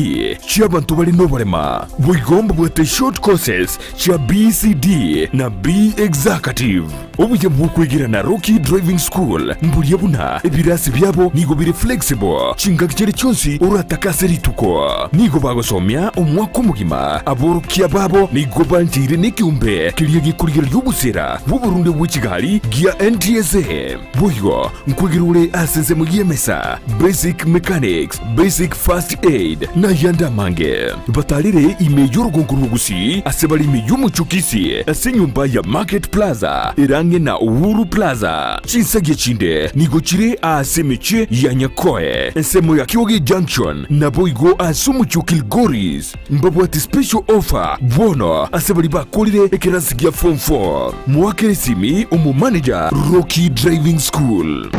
cy'abantu bali no barema bwigomba bwate short courses cha BCD na B executive obuya mukwigira na Rocky Driving School mbulia buna ebirasi byabo nigo biri flexible chinga kichere cyonsi uratakase rituko nigo bagosomya omwaka mugima aborokia babo nigo banjire n'ikiumbe kiriye gikurigiro y'ubusera bw'Uburundi bw'ikigali gia NTSA buyo nkwigirule asenze mugiyemesa basic mechanics basic first aid na yanda mange batalire ime y'urugongo Gusii asebali ime y'umucukisi asenyumba ya Market Plaza irange na Uhuru Plaza chinsage chinde nigo chire asemeche ya Nyakoe ensemo ya Kiogi Junction na boigo asumuchukil Goris mbabwati special offer bono asebali bakolire ekerasigia form 4 mwakere simi umu manager Rocky Driving School.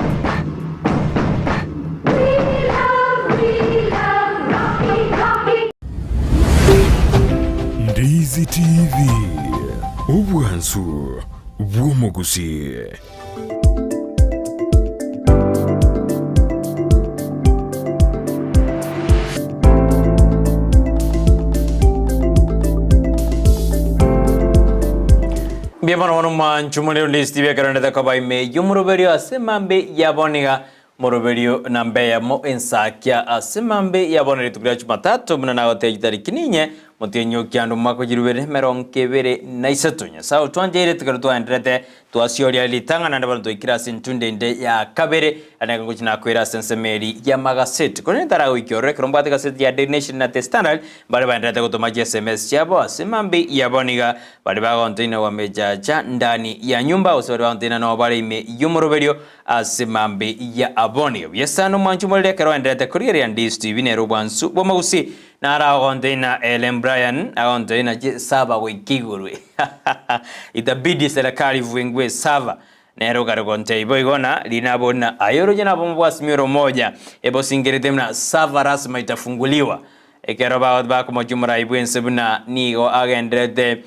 Ndizi TV ubwansu bw'omugusi. Bienvenido manchu mulero listi vya karanda da kabai me yumuroberio asemambe yaboniga moroberio nambe ya mo ensakia asemambe yabonere tukira Jumatatu muna nago tariki ninye mutenyo kyando mako jirubere meronkebere na isatunya sao twanjere tukara twandrete twasiori litanga na ndabalo ikira sintunde nde ya kabere anaka kuchina kwera sensemeri ya magaseti kone tarago ikiore krombate gaseti ya Daily Nation na Standard bale bandrete kutomaji SMS yabo asemambe yaboniga bale bagontina wamejaja ndani ya nyumba usori bagontina na bale ime yumoroberio asemambe ya aboniga yesano manchu molere kero ndrete kuriere ya Ndizi TV ne rubwansu bomagusi Nara agondeina Ellen Brian agondeina saba wikigurwe itabidi serikali vuengwe sava nero garogonte iboigona linabona ayoro jana bombo asimiro moja ebo singerete mna sava rasma itafunguliwa ekero ba ko mojumra ibwense buna nigo agendrete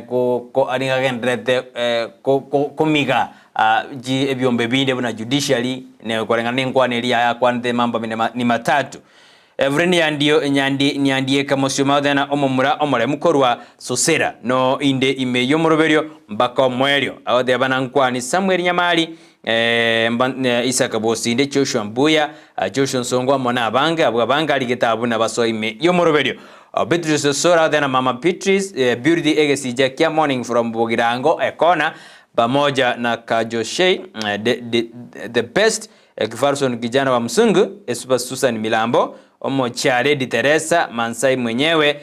ko ani agendrete ko miga ji ebyombe binde buna judiciary ne korengana nkwane ya kwande mamba ni matatu Evreni nyandie kamosyo na omomura omore mukorwa sosera no inde ime yomoroberio mbaka mwerio awode abana nkwani Samuel Nyamali Isaka Bosinde Joshua Mbuya Joshua Nsongwa mona abanga aligetabu na baso ime yomoroberio Beatrice Sora na Mama Beatrice Beauty Egesija kia morning from Bogirango Ekona pamoja na Kajoshe the best Kifarson kijana wa Msungu Esupa Susan Milambo Omo Chare di Teresa Mansai mwenyewe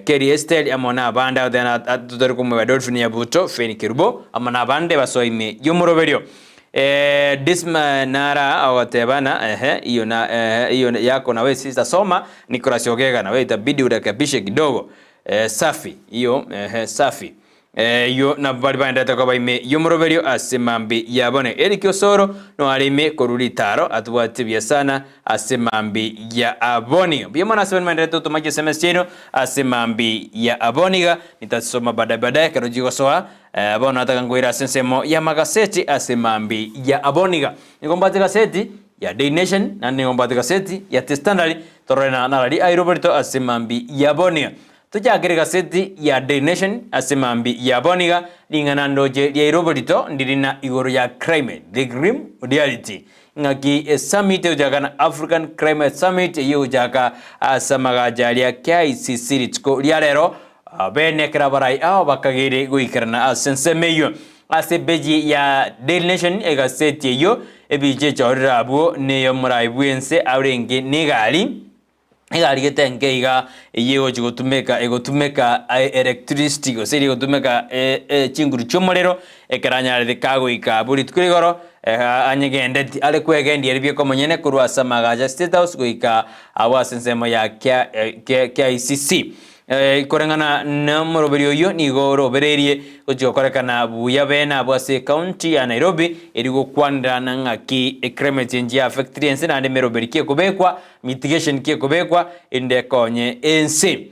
Kerry Estelle amona abanda odena atutoriku mwe Dolphine Yabuto Feni Kirubo amona abande baso ime yomoroberio Disma Nara awatebana iyo yako na we sister soma Nicolas Ogega na we itabidi urekebishe kidogo safi iyo safi yo na bali banda takaba ime yomoroberio asemambi yabone Eric Osoro no alime korulitaro atubwatibya sana asemambi ya abonio biyamana 7 mandato tumaje semestero asemambi ya aboniga nitasoma baadaye karojiko soa abona atakangwira sensemo ya magaseti asemambi ya aboniga nikombate gaseti ya Daily Nation na nikombate gaseti ya Standard torena nalali Roberto asemambi ya aboniga Tujagere gaseti ya Daily Nation asemambi ya boniga lingana ndoje ya Roberto ndirina igoro ya crime the grim reality ngaki summit ujagana African Crime Summit yujaka asamaga jalia KICC ritko lialero bene krabarai aho bakagere guikarna asensemeyo asebeji ya Daily Nation egaseti yo ebije chorabo neyo muraibwense awrenge negali Igarigete ngeiga yego egotumeka electricity go seri gotumeka chinguru chomorero ekaranya de kago ikaburi twigoro anyegende ale kwegendi eribye ko monyene kurwa samagaja state house go ika awasensemo ya KICC korengana na moroberio yo nigo robererie ojokorekana buya bena abwase county ya Nairobi erigo kwanda na ngaki crime change affect ense na ande meroberikie kubekwa mitigation kie kubekwa inde konye ense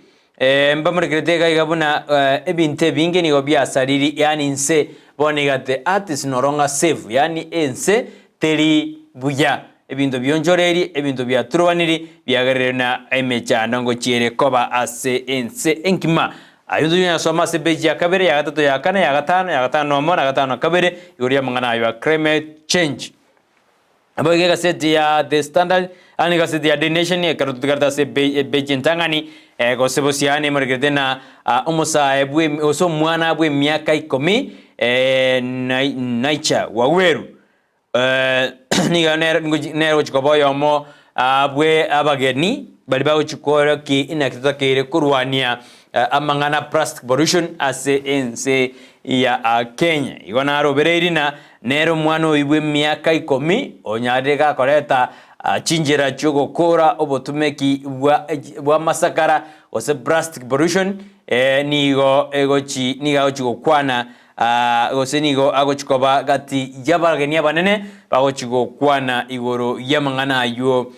mbamurikirete igabuna ebinte binge nigo byasariri yani ense bonigate artist noronga save yani ense teri buya ebintu byonjoreri ebintu byaturubaniri byagarire na emechana ngo chiere koba ase ense enkima ayundu nya soma se beji ya kabere ya gatatu ya kane ya gatano mo na gatano kabere iguru ya mangana ya climate change. Aboge gazeti ya The Standard ani gazeti ya The Nation ya karutukarta se beji ntangani go sebosiani margete na umusa ebwe oso mwana abwe miaka 10 naicha waweru niga nero chikoboyo mo abwe abageni bali bawo chikoro ki inakitokere kurwania amangana plastic pollution ase ense ya Kenya igona robereri na nero mwana ibwe miaka 10 onyadega koreta chinjira chugo kora obotumeki bwa masakara ose plastic pollution nigo egochi niga ochigo kwana gose nigo agochikoba gati yabaragenia banene bagochigo kwana igoro yamangana yo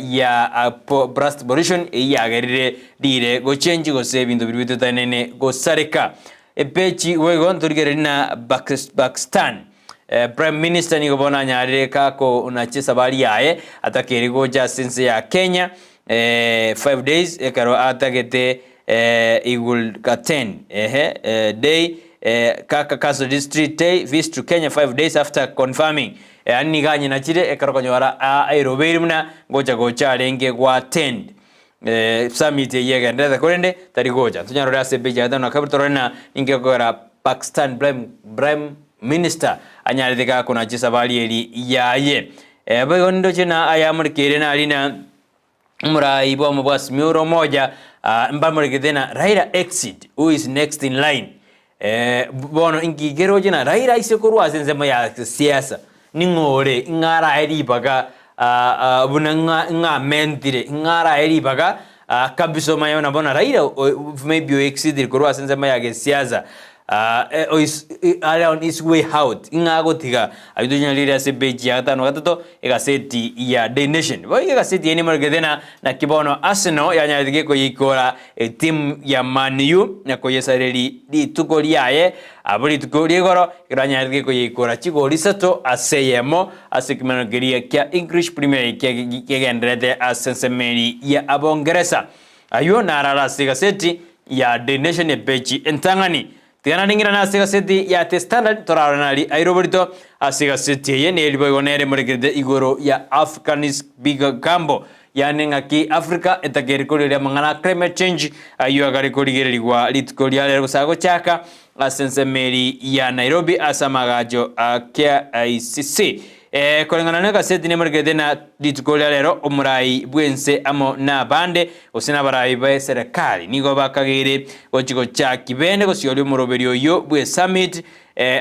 ya plastic pollution yagerire dire go change gose bintu bibitu tanene go sareka epechi wego nturgerina Pakistan Prime Minister nigo bona nyarire kako unachesa bali yae atakeri goja sense ya Kenya 5 days ekaro atagete igul attend day kaka Kaso District Day visit to Kenya 5 days after confirming ani ganye na chire ekaro konyora aeroberi muna gocha renge gwa attend summit yega ndeza korende tari gocha tunyarora sebeja adana kabitorena ingekora Pakistan Prime Minister anyarithika kuna chisa bali eri yaye bayondo chena ayamurikire na alina murai bwa mabas miuro moja mbamurikire na Raila exit who is next in line bono ingigero jina Raila isekuru azenzema ya siasa ningore ngara eri baga buna nga mentire ngara eri baga kabiso mayona bona Raila maybe exit kuru azenzema ya siasa around his way out ingago tiga abidunya lira se beji atano gatato egaseti ya The Nation boy egaseti eni margedena na kibono Arsenal yanyadige ko yikora team ya Man U na ko yesareli di tukoli yaye abuli tukoli goro yanyadige ko yikora chigoli sato aseyemo asekimano geria kya English Premier League kegendrede asensemeri ya Abongereza ayo narala segaseti ya The Nation beji entangani Tiana ningira na asiga seti ya The Standard toraranali airoborito asiga seti ye ne libo gonere morekede igoro ya Africanist big gambo yani ngaki Africa etakeri kolire mangana climate change ayo agari koligere ligwa litkolia lero sago chaka asensemeri ya Nairobi asamagajo akia ICC kolengana nega seti ne morekede na litkolia lero omurai bwense amo na bande osina barai ba serikali nigo bakagire gochiko cha kibende gosioli muroberio yo bwe summit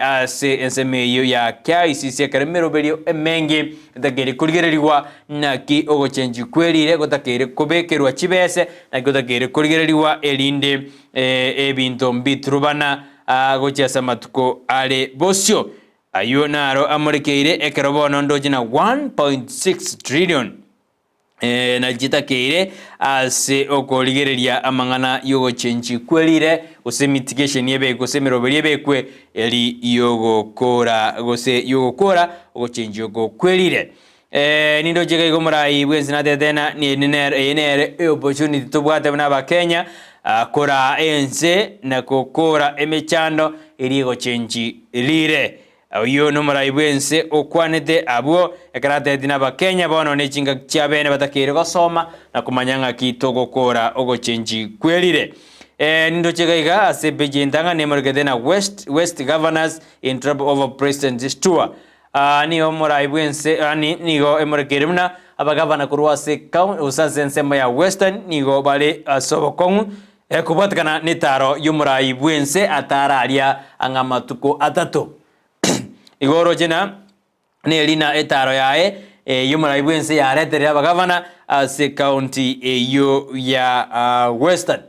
ase ensemeyo ya KICC karemeroberio emenge ndagere kuligereriwa naki ogochenji kwelire gotakere kobekerwa chibese na gotakere kuligereriwa elinde ebinto mbitrubana gochasa matuko ale bosio ayo naro amorekeire ekerobono ndojina 1.6 trillion na jita keire ase okoligereria amangana yogo chenji kwelire ose mitigation yebe gose meroberi yebe kwe eli yogo kora gose yogo kora ogo chenji yogo kwelire nindo jega igomurai bwenzi na tetena ni nere opportunity tubwate bana ba Kenya kora ense na kokora emechando eli yogo chenji lire ayo no maraibwense okwanete abo ekarate dina ba Kenya bono ne chinga chabene batakire gosoma na kumanyanga kitogo kora ogo chenji kwelire nindo chegaiga ase bejindanga ne margede na west governors in trouble over president tour ni omaraibwense ani nigo emargeremna abagavana kurwase county usasense ya western nigo bale sobokongu kubatkana nitaro yumuraibwense atararia angamatuko atato igoro jena ne lina etaro yae yumuraibwense ya retere abagavana ase county yo ya western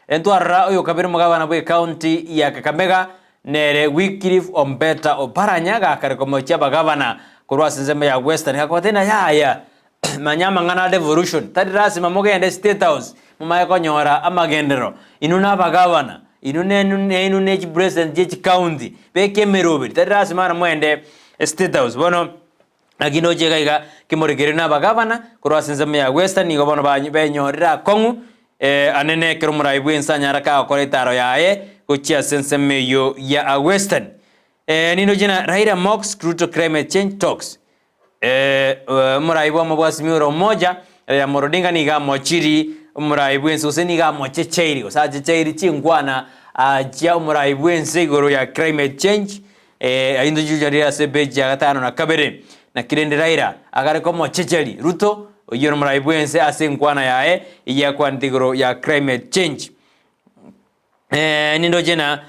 entwara oyo kabiri mugavana bwe county ya Kakamega nere Wycliffe Ombeta Oparanya gakare komocha bagavana kurwase nzema ya western gakotena yaya manyama ngana devolution tadirasi mamogende state house mumaye konyora amagendero inuna bagavana inune president je county beke merobe tadirasi mara mwende state house bono agino jega kimorigere na bagavana kurwase nzema ya western nigo bono banyorira kongu anene kero muraibu ensa nyaraka akore taro yae kuchia sensemeyo ya Western. Nino jina Raila mocks Ruto climate change talks. Muraibu amabwasi miuro moja ya morodinga niga mochiri muraibu ensa useniga mochecheiri osachecheiri chingwana chia muraibu ensa igoro ya climate change. Aindo jujaria sebeji ya gatano na kabere na kirende Raila agareko mochecheri Ruto yoro muraibu ensa ase ngwana yae iya kwa ndigoro ya climate change. Nindo jena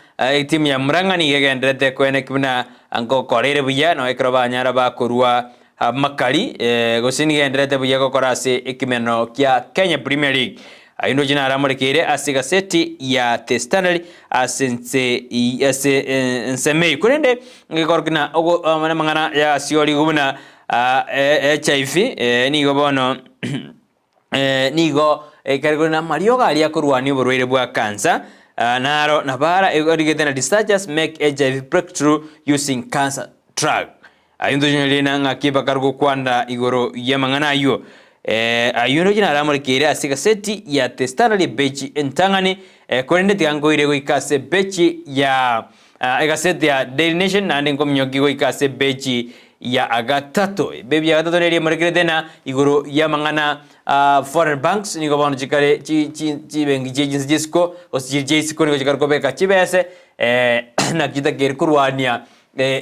timu ya Murang'a nigegenderete kwene kibuna ango korere buya no ekroba nyara ba korua makali Gusii nigenderete buya gokora ase ekimeno kya Kenya Premier League. Aindo jina aramurikire ase gaseti ya The Standard asense nsemei kurende ngikorkina ogo mangana ya sioli gubuna HIV nigo bono nigo karigona Mario gali akorwani uburwaire bwa cancer naro nabara egorigete na researchers make HIV breakthrough using cancer drug. Aindo jina lena ngakiba kargo kwanda igoro yamangana yo ayuno jina aramurikire ase gaseti ya The Standard bechi entangani kurende tigangoire goikase bechi ya gaseti ya Daily Nation nande ngomnyogi goikase bechi ya agatato bebi ya agatato neri murikire tena igoro yamangana foreign banks nigo bono chikare chi bengi jinsi jisko osijisiko nigo chikare kobeka chibese na kita gerkurwania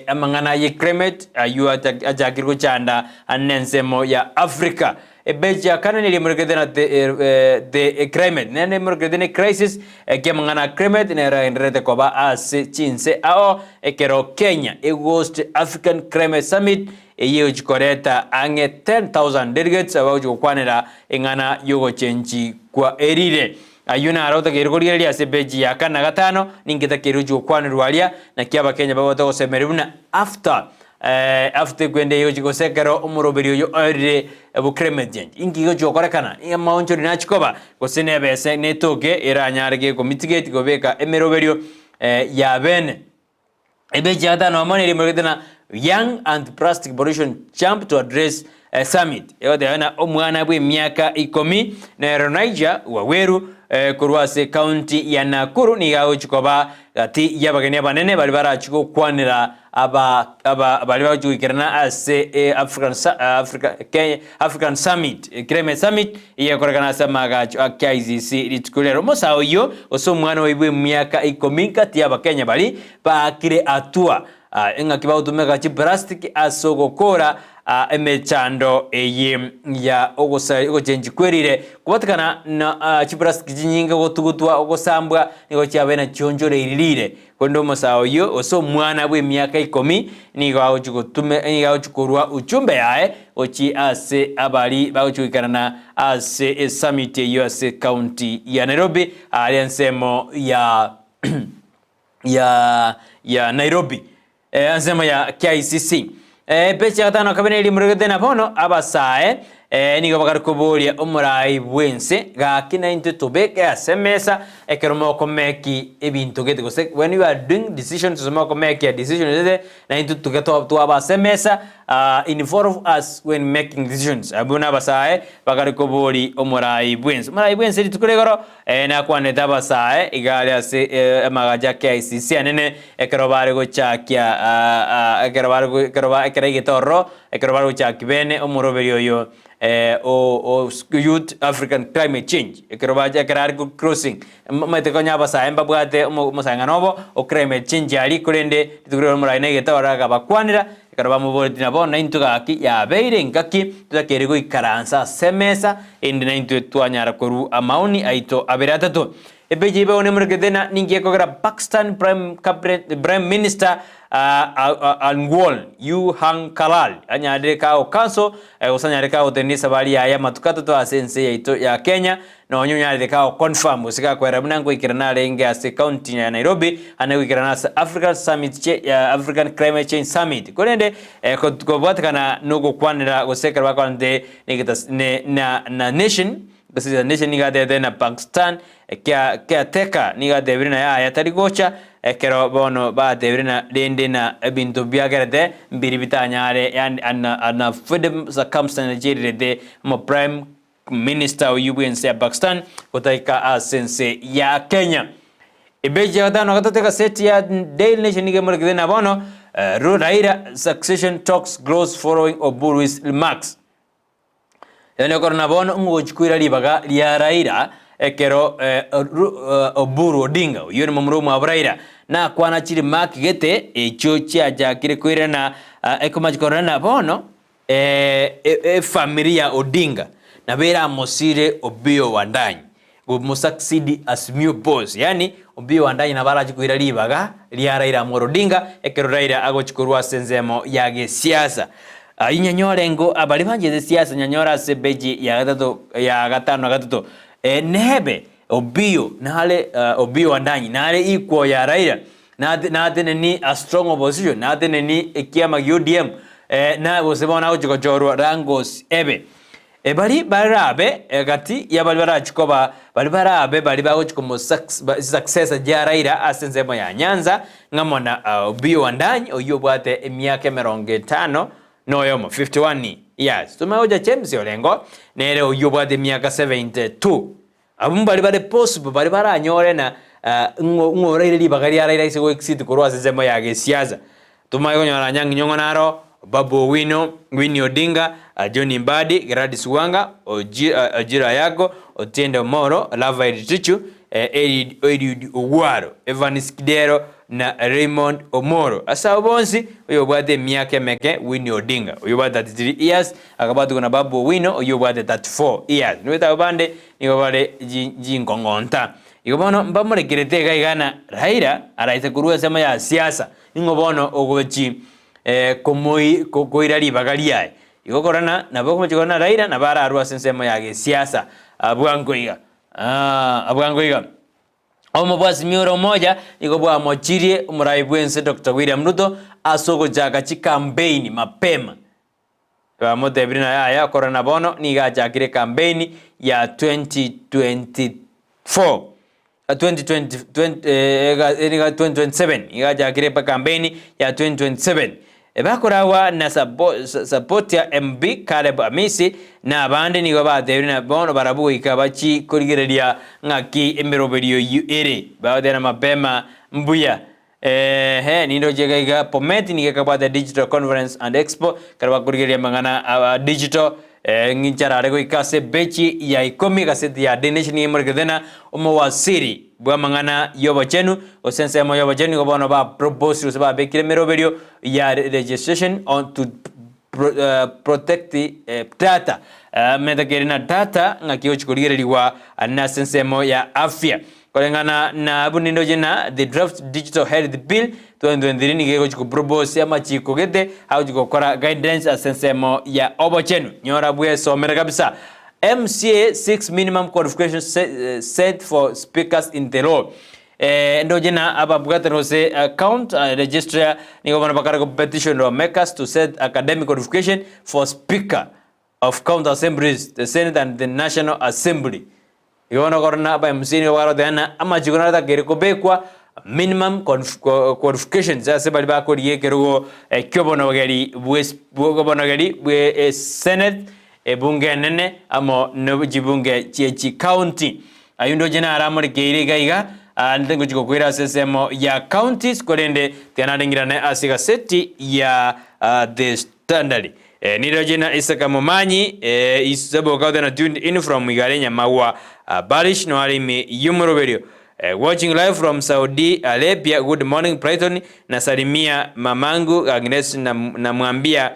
amangana ye climate ayu ajakirgo chanda anensemo ya Africa beja kana ni murikire na the climate nene murikire ne crisis kemangana climate ne raendrete koba as chinse ao ekero Kenya West African Climate Summit eye uchikoreta ange 10,000 delegates abajo kwanera engana yogo chenji kwa erire ayuna arauta gerigoriria ase beji ya kana gatano ningeta kerujo kwanirwalia na kiaba Kenya bagoto semeruna after kwende yoji gosekero umuroberi yo ere bu climate change ingi go korekana maoncho rinachikoba gosene bese netoke iranyarge ko mitigate go beka emeroberio ya bene ebeji ata no amone rimurigena Young and Plastic Pollution Champ to address summit yote na omwana bwe miaka 10 na Niger waweru kurwase county ya Nakuru ni gawo chikoba gati yabagene banene bali barachiko kwanira bali bachukirana ase African Summit Climate Summit iya korekana samaga KICC litukulero mosa oyo oso mwana wibwe miaka 10 kati y'Abakenya bali bakire atua enga kibao tumeka chi plastic asogokora emechando eye ya ogo change kwerire kubatikana na chi plastic nyinga gotugutwa ogosambwa nigo cyabena chonjore iririre kondo masao yo oso mwana bwe miaka 10 nigo awochukutume nigo awochukurwa uchumbe yae ochi ase abali bawochukana ase summit yo ase county ya Nairobi aliansemo ya Nairobi ansema ya KICC pecha gatano kabene limurugete na bono abasae nigo bagarukuburia umurai bwense gakina into tobeke asemesa ekeromo komeki ebintu gete gose when you are doing decisions so ko make a decision na into tugeto to abasemesa inform us when making decisions abuna basae bagarukuburi umurai bwense litukuregoro na kwaneta basae igali ase magaja KICC anene ekerobare go chakia ekerobare ekeregetoro ekerobare go chakibene umuroberio yo o youth African climate change ekerobaje ekerar crossing matekonya basa emba bwate musanga nobo o climate change ali kurende tugiro muraine getora gabakwanira ekeroba muboti nabo na intugaki ya beire ngaki tutakerigo ikaransa semesa indi na intu twanyara koru amauni aito aberatatu ebeje beone murgedena ningi ekogera Pakistan Prime Minister Angwol yu hankalal anyade ka okanso usanyade ka otenisa bali ya matukato to asense yaito ya Kenya no onyonyade ka confirm usika kwera munango ikirana lenge ase county ya Nairobi anawikirana African Summit ya African Climate Change Summit korende ko bwatakana nugo kwanira gosekera bakwande na nation Gusii nation niga de na Pakistan kya teka niga de brina ya tarigocha kero bono ba de brina dende na bintu biagerede mbiri bitanyare and ana freedom circumstance jere de mo prime minister uyubwense ya Pakistan kutaika asense ya Kenya. Ibeji gatano gatoteka seti ya Daily Nation nigemore kidena bono Raila succession talks grows following Oburu's remarks. Yani korona bono ngochikuira libaga lya Raila ekero Oburu Odinga yone mumrumu wa Raila na kwana chiri mark gete echo chia jakire kwirana ekomajikorana bono familia Odinga na bera mosire Obio Wandanyi musaksidi as new boss, yani Obio Wandanyi na baraji kuira libaga lya Raila Amolo Odinga ekero Raila agochikurwa senzemo yage siasa. Inyanyorengo abali banje siasa nyanyora sebeji ya gatano gatatu nebe Obio nale Obio Wandanyi nale iko ya Raila na ni a strong opposition na ni ekiama UDM na bosebona uchigochorwa rangos ebe bali barabe gati ya bali barachikoba bali barabe bali bagochikomo success ya Raila asenzemo ya Nyanza ngamona Obio Wandanyi oyobwate emyaka 50 noyomo 51 years tumaoja James Olengo nere oyobwate emyaka 72 abumbali bale possible bali baranyore na ngorere libagari ya Raila isego exit kurwa sezemo ya gesiaza tumayo nyora nyangi nyongonaro Babu Owino, Winnie Odinga, Johnny Mbadi, Gladys Wanga, Ojira Yago, Otiende Omoro, Lava Editichu, Eliud Owaro, Evans Kidero na Raymond Omoro. Asa obonsi oyobwate myaka meke Winnie Odinga oyobwate 33 years akabatu kuna Babu Owino oyobwate 34 years. Nweta bande nikobale jingongonta. Ikobono mbamurikirete gaigana Raila araite kurua sema ya siasa. Ngobono ogochi koira libagali yae ikokorana nabo kumchikona Raila na bara arua sensemo yage siasa abwangoiga omobwasi mioro moja ikobwa mochirie umuraibwense Dr. William Ruto asoko jaga chi campaign mapema mote brina ya korona bono ni gajakire campaign ya 2027 igajakire pa campaign ya 2027 ebakorawa na support ya MB Caleb Amisi na abandi nigo batebrina bono barabu ikabachi kurigereria ngaki emeroberio ere baadena mapema mbuya nindo jega pometi nigekabata digital conference and expo karaba kurigereria mangana digital nginchara rego ikase bechi ya ikomi gaseti ya donation yemorgedena omowasiri bwa mangana yobo chenu osense mo yobo chenu gobono ba propose usaba bekire meroberio ya registration on to protect the data metagerina data ngakiochikuligereriwa na sense mo ya afya kolengana na bunindo jena the draft digital health bill 2023 ngego chiku propose ama chiko gete au chiko kora guidelines asensemo ya obo chenu nyora bwe somera kabisa MCA 6 minimum qualifications set for speakers in the law ndo jena aba bugata no se account registrar nigo bana bakara competition law makers to set academic qualification for speaker of county assemblies the Senate and the National Assembly yono korna ba MCA waro dana ama chigona ta gereko bekwa minimum qualifications ase bali ba ko yekerugo kyobono gari bwogobono gari bwe Senate bunge nene amo no jibunge chichi county ayundo jena aramori geire gaiga ndengo chiko kwira sesemo ya counties kolende tianadingirane asiga seti ya the standard nido jena Isaka Momanyi isabo kaudana tuned in from Igarenya Mawa Barish no alimi yumoroberio watching live from Saudi Arabia. Good morning Brighton na salimia mamangu Agnes na mwambia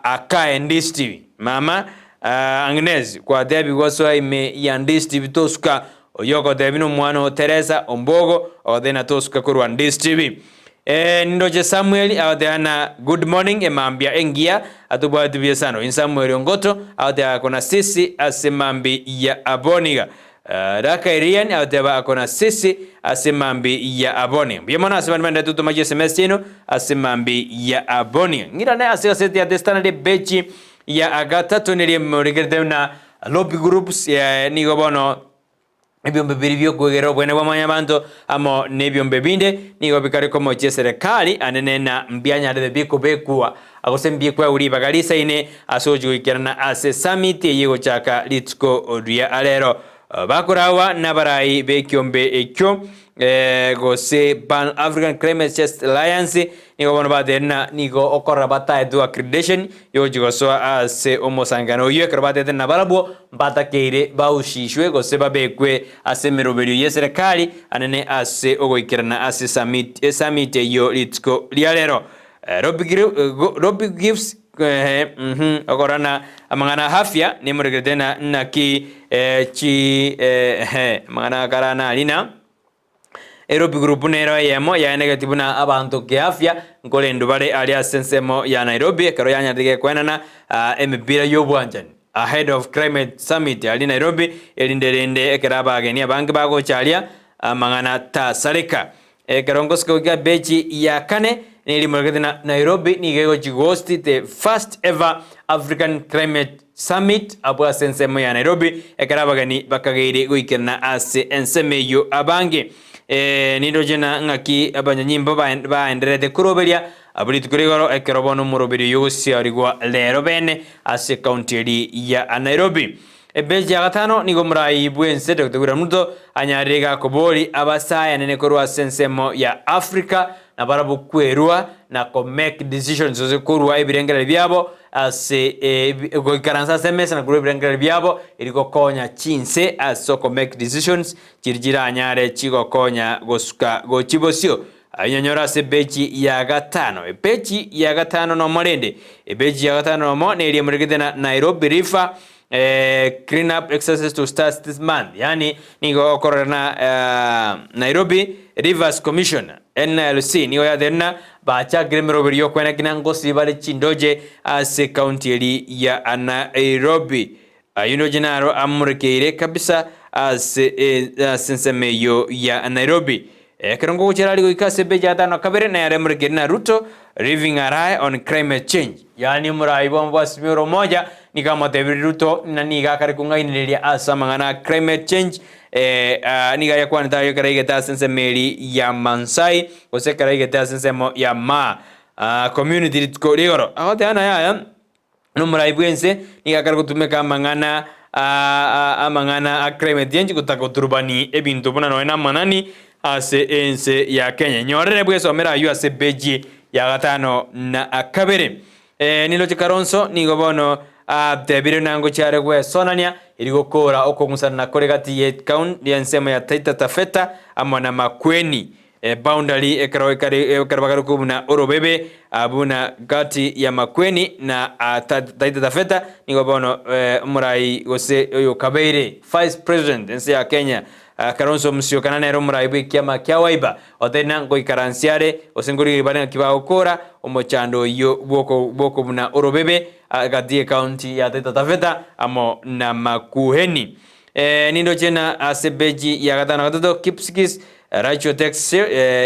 akae Ndizi TV mama Agnes kwa debi waswa ime ya Ndizi TV tosuka oyoko debino mwana Teresa Ombogo odena tosuka kurwa Ndizi TV ndoje Samuel awdeana good morning emambia engia atubwa tubie sano in Samuel Ngoto awdea kona sisi asemambi ya aboniga Raka Irian awdeba akona sisi asemambi ya aboni biyamona asemambi tuto maji SMS yenu asemambi ya aboni ngira na asika seti ya destana de bechi ya agata toneli morigerdeuna lobby groups ya nigobono ebyombe biri byokwegera obwene bwamanya bantu amo nebyombe binde nigo bikari komo che serikali anene na mbyanyarebe biko bekuwa agose mbyekwa uri bagalisa ine asoji wikirana ase summit yego chaka litsko oria alero bakurawa nabarai bekyombe ekyo gose Pan African Climate Change Alliance nigo bono baderna nigo okora bata edu accreditation yojigo so ase omosangano yo krabate na balabo batakeire baushishwe gose babekwe ase merobero ye serikali anene ase ogoikirana ase summit yo litsko lialero Robbie gives okorana amangana hafya ni muregetena na ki mangana karana alina Nairobi group nero yemo ya negative na abantu kiafya ngolendo bale alia sensemo ya Nairobi karo yanya dige kwenana emibira yobwanjani ahead of climate summit ali Nairobi elinderende ekeraba ageni abange bago chalia mangana ta sareka karongosko ga beji ya kane nili muragena Nairobi ni gego jigosti the first ever African climate summit abwa sensemo ya Nairobi ekeraba ageni bakageire guikena ase ensemeyo abange nindo jena ngaki abanyanyimbo baenderede kuroberia abuli tukurigoro ekerobono murobiri yosi arigwa lero bene ase county ya Nairobi ebeji ya gatano nigo murai bwense Dr. Muto anyarega kobori abasaya nene korwa sensemo ya Africa na barabu kwerua na ko make decisions zo kurwa ebirengere byabo ase go karansa semesa na kurwa ebirengere byabo iriko konya chinse aso ko make decisions kirgira anyare chigo konya gosuka go chibosio anyanyora se beji ya gatano beji ya gatano no morende beji ya gatano no mo ne iri murigede na Nairobi River clean up exercises to start this month yani nigo korona Nairobi Rivers Commission NLC niyo ya dena bacha gremero byo kwena kinangosi bale chindoje ase county ya Nairobi yuno jenaro amurikeire kabisa ase sensemeyo ya Nairobi kerongo kucherali ko ikase beja tano kabere na yare murike na Ruto living arai on climate change yani murai bomba simiro moja ni kama tebiri Ruto na niga kare kungainilia asa mangana climate change niga ya kwa ntayo kare igeta sensemeli ya Mansai ose kare igeta sensemo ya ma community ko ligoro agote ana ya no murai bwense niga kare kutumeka mangana amangana climate change kutakoturbani ebintu buna no ena manani ase ense ya Kenya nyorere bweso mera yu ase beji ya gatano na akabere nilo chikaronso nigo bono tebire nango chare gwe sonania iligo kora okongusana na koregati ye count ya nsema ya Taita Taveta amona Makueni boundary ekarabakaru kubuna orobebe abuna gati ya Makueni na Taita Taveta nigo bono murai gose oyo kabeire vice president ense ya Kenya karonso msio kanane romra ibu kiama kyawaiba otena ngo ikaransiare osengori bana kiba okora omochando yo boko buna orobebe gadie county ya Taita Taveta amo na Makueni nindo jena asebeji ya gatano gatoto Kipsigis Rachel Tex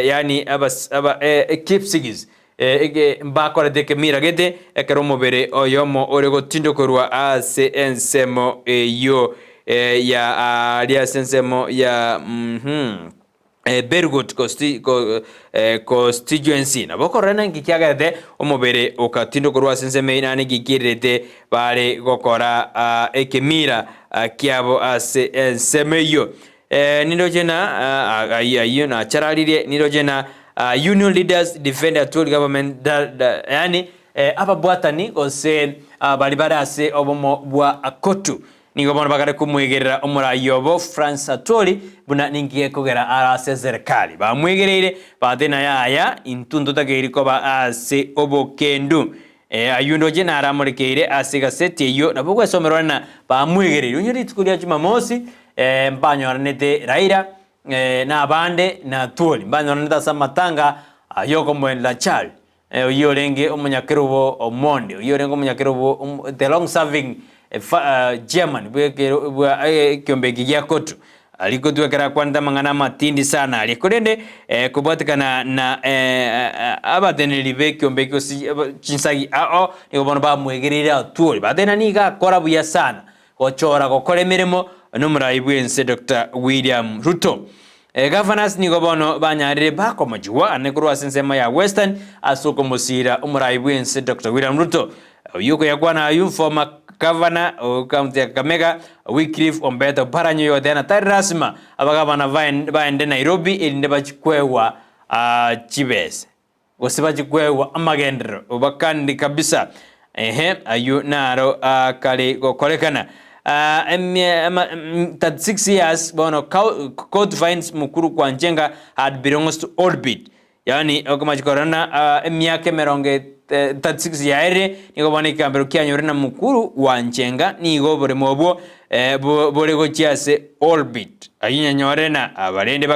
yani aba Kipsigis mbakora deke miragete ekeromo bere oyomo orego tindo korwa ase ensemo yo ya alia sensemo ya Bergut constituency na bokorana ngikyagade omobere okatindo korwa senseme inani gikirete bare gokora ekemira kiabo ase ensemeyo nindo jena ayo na charalire nindo jena union leaders defend a tool government yani aba bwatani ose balibara ase obomo bwa akotu nigo bono bagare kumwegerera omurayobo France Atoli buna ningiye kugera arase serikali bamwegereire badena yaya intundo tageriko ba ase obokendu ayundo jena aramurikeire ase gaseti yo nabugwe somerwana bamwegereire unyiri tukulia Jumamosi mbanyornete Raila na abande na Toli mbanyorneta samatanga ayoko mwenda chal uyorenge omunyakerubo omonde uyorenge omunyakerubo the long serving German kyombeki ya kotu aliko tuwekera kwanda mangana matindi sana alikolende kubatikana na abateneli be kyombeki chinsagi nigo bono bamwegerera Atoli batena niga kora buya sana gochora gokora emirimo n'omurayi bwense Dr. William Ruto. Governors nigo bono banyarire bakomojiwa aneguru asensema ya Western asoko musira omurayi bwense Dr. William Ruto. Yuko yakwana ayu former governor o county ya Kakamega Wycliffe Ombeto Baranyo yodena tari rasima abagabana baende Nairobi elinde bachikwewa Chibese gosiba chikwewa Amagenderero obakandi kabisa ayu naro kali gokolekana 36 years bono court finds mukuru kwa Njenga had belongs to Orbit yani okomachikorana emyake meronge 36 yaere nigo bonika mbero kyanyore na mukuru wa Njenga nigo bore mobwo bore go chiase Orbit ayinya nyore na abarende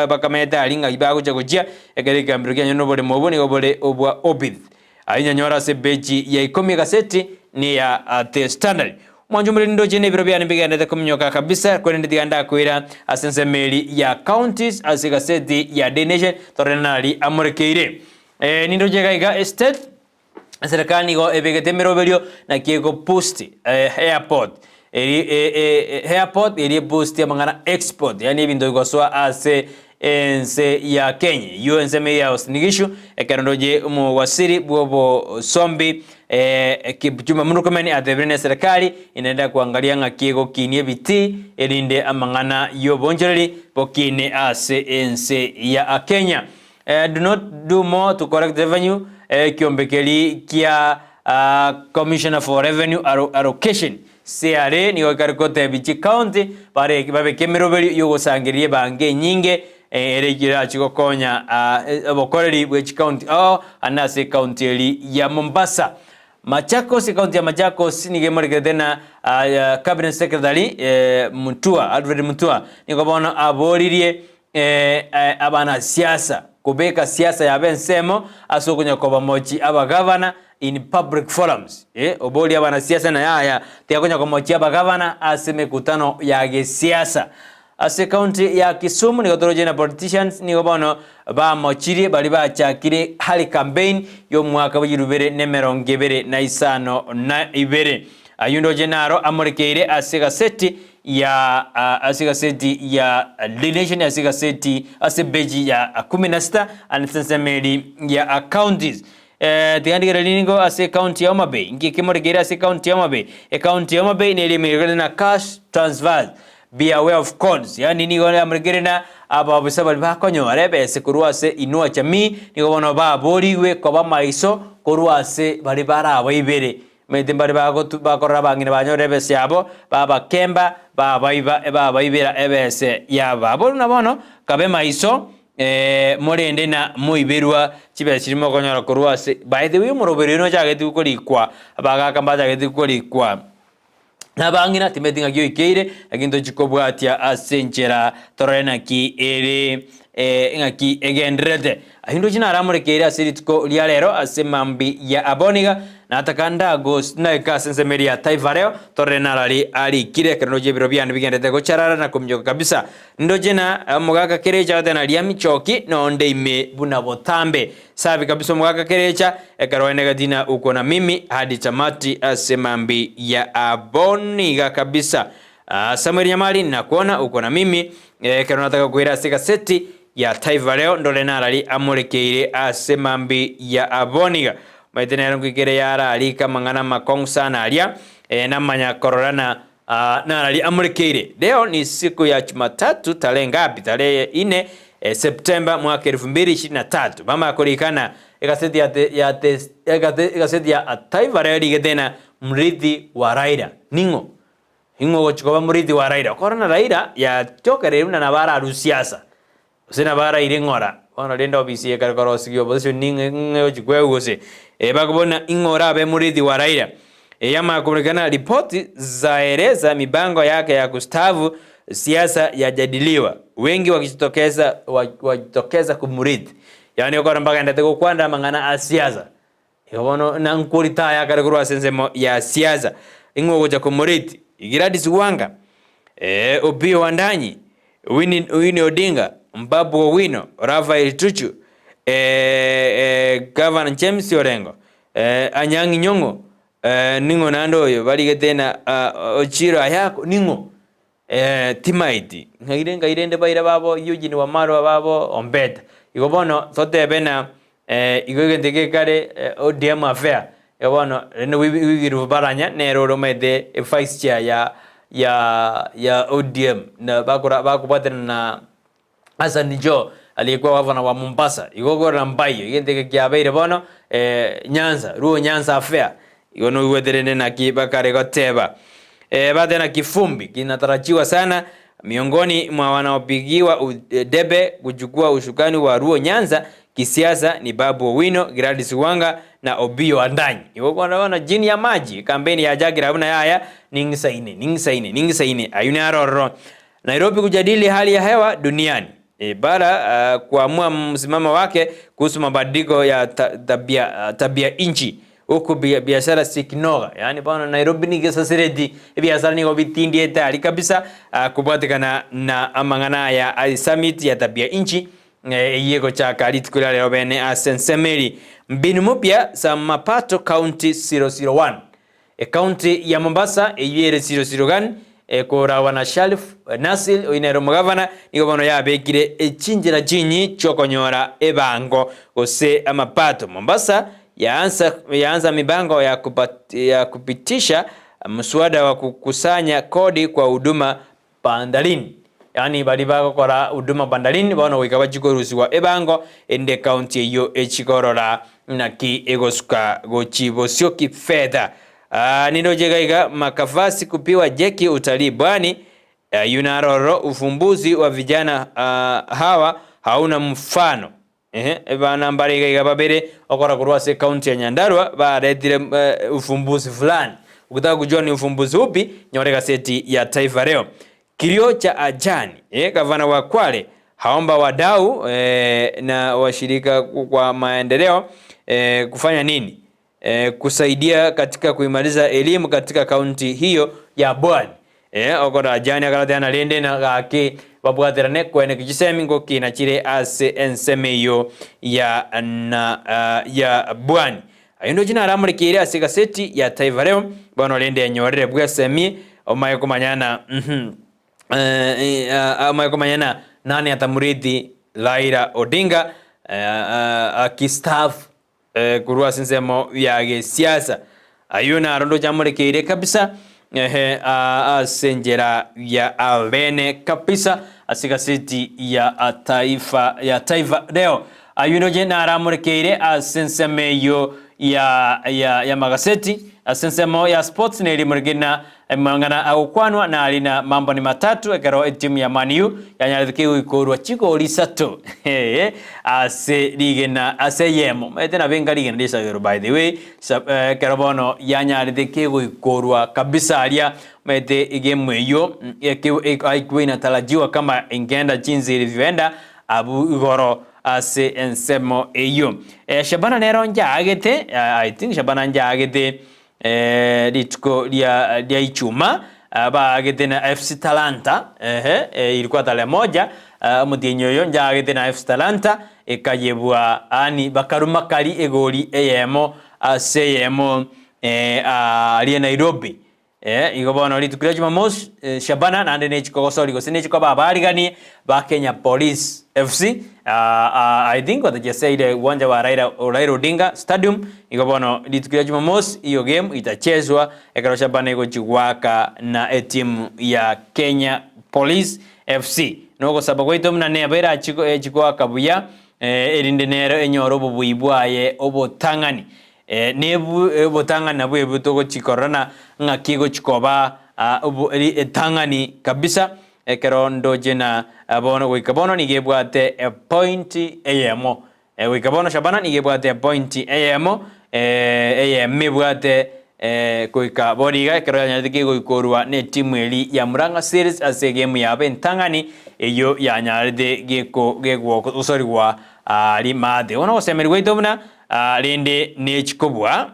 bakameta alinga ibago chagochia ekere kambero kyanyore bore mobwo nigo bore obwa Orbit ayinya nyora se beji ya 10 gaseti ni ya The Standard. Mwanjumuri ndo jene biro byane biganda kumnyoka kabisa kwende diganda kwira asense meli ya counties asigaseti ya The Nation torenali amurikeire nindo jega iga estate serikali go ebegete merobelio na kiego post airport airport eri post ya mangana export yani bindo igoswa ase ense ya Kenya UNC media osnigishu ekandoje mu wasiri bwobo sombi kipchuma munukomeni atebrene serikali inaenda kuangalia ngakiego kinie biti elinde amangana yobonjereri pokine ase ense ya Kenya. Do not do more to correct revenue kiombekeli kia Commissioner for Revenue Allocation CRA ni wakarikote bichi county pare babe kemerobeli yogo sangirie bange nyinge eregira chikokonya abokoreri which county anase county eli ya Mombasa. Machakos county ya Machakos nigemorike tena cabinet secretary Mutua Alfred Mutua nikobona aboririe abana siasa kubeka siasa ya bensemo asokunya koba mochi abagavana in public forums oboli abana siasa na yaya tiakonya komochi abagavana aseme kutano ya siasa ase county ya Kisumu ni gotoroje na politicians ni gobono ba mochiri bali ba chakire hali campaign yo mwaka w'irubere nemerongebere na isano na ibere ayundo jenaro amurikeire asigaseti ya The Nation asigaseti asebeji ya 16 anisensemeli ya counties tiandikira liningo ase county ya Homabay ngikimurikeire ase county ya Homabay county ya Homabay ni elimirikana na cash transfers. Be aware of codes yani ni gona amregerena aba bisaba bakonyore bese kuruase inua chami ni gona ba boriwe ko ba maiso kuruase bari bara abaibere mede bari bakora bangine banyore bese abo baba kemba baba ibera ebese yaba bona bono kabe maiso morende na muiberwa chibe chirimo konyora kuruase by the way muroberino chageti kulikwa bagakamba chageti kulikwa nabangina timedinga gyo ikeire agindo chikobwatia asenchera torena ki ere ngaki egendrede ahindo china aramurekeire asiritko lialero asemambi ya aboniga na atakanda gos na ikasense media taifa leo torena ali kire kanoje biro byane bigendete gocharara na kumjoka kabisa ndo jena mugaka kerecha tena liami choki no ndeime buna botambe sabi kabisa mugaka kerecha ekarone gadina uko na mimi hadi tamati asemambi ya aboniga kabisa Samuel Nyamali na kuona uko na mimi kana nataka kuira sika seti ya taifa leo ndole narali amurekeire asemambi ya aboniga maitene ngikere yara alika mangana makongsa na alia namanya kororana narali amurekeire leo ni siku ya Jumatatu tarehe ngapi tarehe 4 Septemba mwaka 2023 mama akolikana ikaseti ya taifa leo ligetena mrithi wa Raila ningo gochikoba mrithi wa Raila korona Raila ya chokere una nabara rusiasa usina bara irengora ona lenda obisi ekarkoro sigyo position ningo chikwegose bakubona ingora be mrithi wa Raila yama kuonekana ripoti zaeleza mipango yake ya kustavu siasa yajadiliwa wengi wakitokeza kumrithi yani okora mpaka ndate kukwanda mangana siasa yobono na nkurita ya karkoro sensemo ya siasa ingo goja kumrithi Gladys Wanga Opiyo Wandanyi Winnie Odinga Mbabu Owino Rafael Tuchu Governor James Orengo Anyang' Nyong'o ningo nando yo bali getena Ochiro Ayako ningo timaiti ngairende baira babo Eugene Wamalwa babo Ombeta igo bono totebena igo gendeke kare ODM affair igo bono reno wigiru baranya nero romede vice chair ya ODM na bakubata na Hassan Jo aliyekuwa gavana wa Mombasa igogora mbayo igendeke kiabeire bono Nyanza ruo Nyanza affair igo no igweterene na kibakare goteba baada na kifumbi kinatarajiwa sana miongoni mwa wanaopigiwa debe kuchukua ushukani wa ruo Nyanza kisiasa ni Babu Owino, Gladys Wanga na Obiyo Wandanyi. Iwo kwa jini ya maji kampeni ya Jagira abuna yaya ningisaine ayuni aroro Nairobi kujadili hali ya hewa duniani bara kuamua msimamo wake kuhusu mabadiliko ya tabia inchi huku biashara sikinoga yani bwana Nairobi ni gesasiredi biashara ni obitindi etali kabisa kupatikana na amangana ya summit ya tabia inchi yego cha kalit kulale obene asensemeri mbinu mpya za mapato county 001 county ya Mombasa yere 001 kora wana Sharif Nasil oinero mugavana nigo bono yabekire echinjira chinyi chokonyora ebango ose amapato Mombasa yaanza mibango ya kupitisha mswada wa kukusanya kodi kwa huduma bandarini yani bali bako kora huduma bandarini bono wikawa chikorusi wa ebango ende county iyo echikorora naki egosuka gochibo sio kifedha nino jegaiga makafasi kupiwa jeki utalii bwani yunaroro ufumbuzi wa vijana hawa hauna mfano bana mbariga babere okora kurwase county ya Nyandarua baretire ufumbuzi fulani ukitaka kujua ni ufumbuzi upi nyore gazeti ya Taifa Leo kilio cha ajani gavana wa Kwale haomba wadau na washirika kwa maendeleo kufanya nini kusaidia katika kuimaliza elimu katika kaunti hiyo ya Bwani okora ajani akaratana lende na gake babwaterane kwene kijisemi ngo kinachire ase ensemeyo ya Bwani ayindo jina aramurikire ase gazeti ya Taifa Leo bano lende enyorere bwesemi omaye kumanyana omaye kumanyana nani atamurithi Raila Odinga akistaff kurwa sinsemo ya siasa ayuna arondo jamurikire kabisa asenjera ya albene kabisa asigazeti ya Taifa Leo ayuno jena aramurikire asensemeyo ya magazeti asensemo ya sports ne limurigina mangana aukwanwa na alina mambo ni matatu ekero timu ya Man U yanyarithikiwe ikorwa chiko lisato ase ligena ase yemo metena benga ligena disagero by the way kerabono yanyarithikiwe ikorwa kabisa alia mete igemu iyo aikwe inatarajiwa kama ingenda jinsi ilivyoenda abu igoro ase ensemo iyo Shabana nero njagete I think Shabana njagete litko lia ichuma bagete na FC Talanta ilikuwa tale moja mutinyo yo njagete na FC Talanta ekayebwa ani bakaruma kali egoli eyemo aseyemo ali Nairobi igobona litukira Jumamosi Shabana nande nechikogosori gosenechiko babarigani ba Kenya Police FC I think what they say the uwanja wa Raila Odinga Stadium igobona litukira Jumamosi hiyo game itachezwa ekaro Shabana igochigwaka na timu ya Kenya Police FC noko sababu ito mnane abera chiko kabuya erinde nero enyoro bubuibwaye obotangani nebu botanga na bwe to chikorana ngakigo chikoba tangani kabisa ekerondo jena abono wikabono nigebwate a point ayemo wikabono Shabana nigebwate a point ayemo mebwate kuika boriga ekero nyadiki ikorwa ne timu eli ya Muranga Series ase game ya bentangani eyo ya nyaride gegwo usori wa limade ono osemeri weitomna lende nechikobwa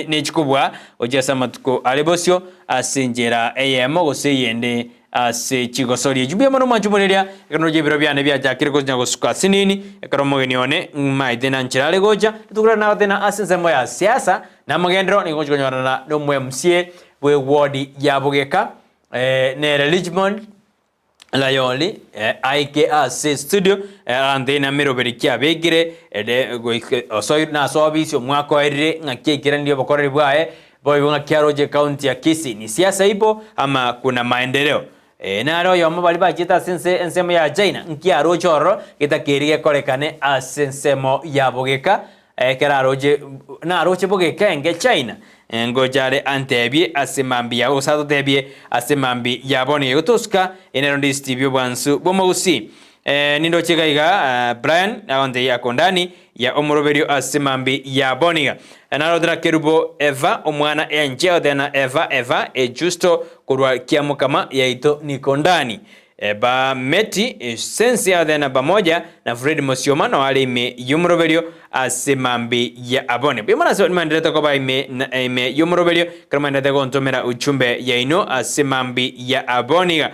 nechikobwa ojasa matuko alebosio asenjera ayemo goseyende ase chigosori jubye mono manchumoleria ekanoje biro byane bya jakire ko nyago suka sinini ekaro mogenione maidena nchirale goja tukura na tena asensemo ya siasa na magendero ni gojo nyona no mwe msie we ward ya bugeka nere Richmond Layoli IKAC studio andina miroberi kia begire osoir na sobisio mwako ere ngakekira ndio bakore bwae boy nga Kiaroje county ya Kisii. Ni siasa ipo ama kuna maendeleo? Na royo mabali bajita sense ensemo ya China nkiaro choro kitakirie korekane asensemo ya bogeka kera roje na roche bogeka nge China ngojare antebie asemambi ya osato tebie asemambi ya boni utuska enero ndistibyo bwansu bomogusi nindo chegaiga Brian awande ya kondani ya omoroberio asemambi ya boniga narodra kerubo Eva omwana enjeo dena Eva justo kurwa kiamukama yaito nikondani ba meti sensi ya dena pamoja na Fred Mosioma na wale ime yumroberio asemambi ya abone bimana so mandeleta ko ba ime yumroberio kama ndata ko ntomera uchumbe ya ino asemambi ya aboniga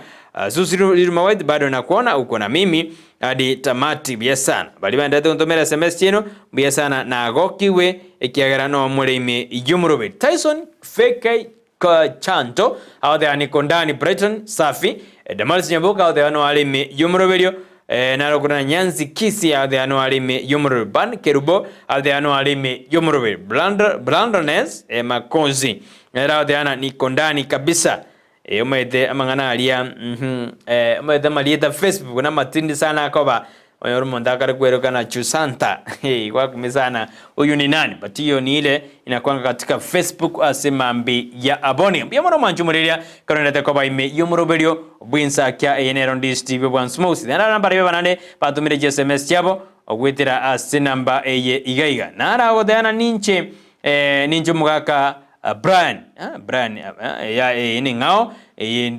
Susiru mawadi bado na kuona uko na mimi hadi tamati bia sana bali bandate ontomera SMS chino bia sana na gokiwe ekiagara no mulimi yumrobe Tyson fake ka chanto au de anikondani Brighton safi Damas Nyamboka au de ano alimi yumrobe na rokuna Nyanzi Kisii au de ano alimi yumrobe ban kerubo au de ano alimi yumrobe blanderness makonzi au de ana nikondani kabisa umete amangana alia umete malieta Facebook na matindi sana akoba oyo mondaka kwero kana chusanta kwa kumezana huyu ni nani but hiyo ni ile inakuanga katika Facebook asemambi ya abone bia mwana manjumulilia kana takoba ime yumuroberio bwinsa kya enero ndistibwe bwansmouth na namba rebe banane patumire SMS yabo ogwetera asenamba eye igaiga nara godana ninche mugaka Brian ya ini ngao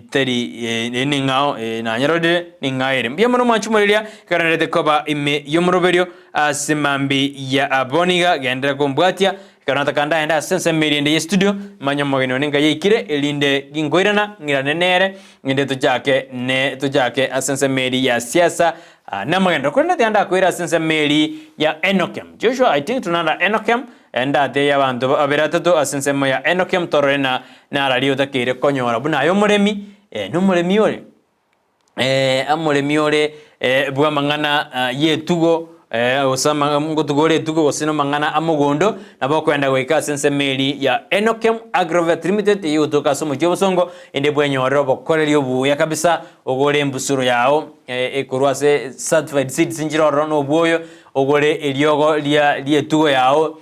teri ini ngao na nyarode ni ngaire mbia mano machumulilia kana rete koba ime yumuroberio asemambi ya aboniga gendera kombwatia kana takanda enda sense mirinde studio manyamogeno ninga yikire elinde gingoirana ngiranenere nginde tujake asense meri ya siasa N'Amagenderero kuna tianda kuira sense meri ya Enokem Joshua I think tunanda Enokem enda te yabantu aberatatu asensemo ya Enokem torena na radio takire konyora buna yo muremi n'umuremi ore amuremi ore bwa mangana yetugo osama ngotugore tugo osino mangana amugondo nabo kwenda gwika sensemeri ya Enokem Agrovet Limited yutoka somo jobosongo ende bwenyoro bokoreri obuya kabisa ogore mbusuro yao ekurwase certified seeds njiroro no bwoyo ogore eliogo lia tugo yao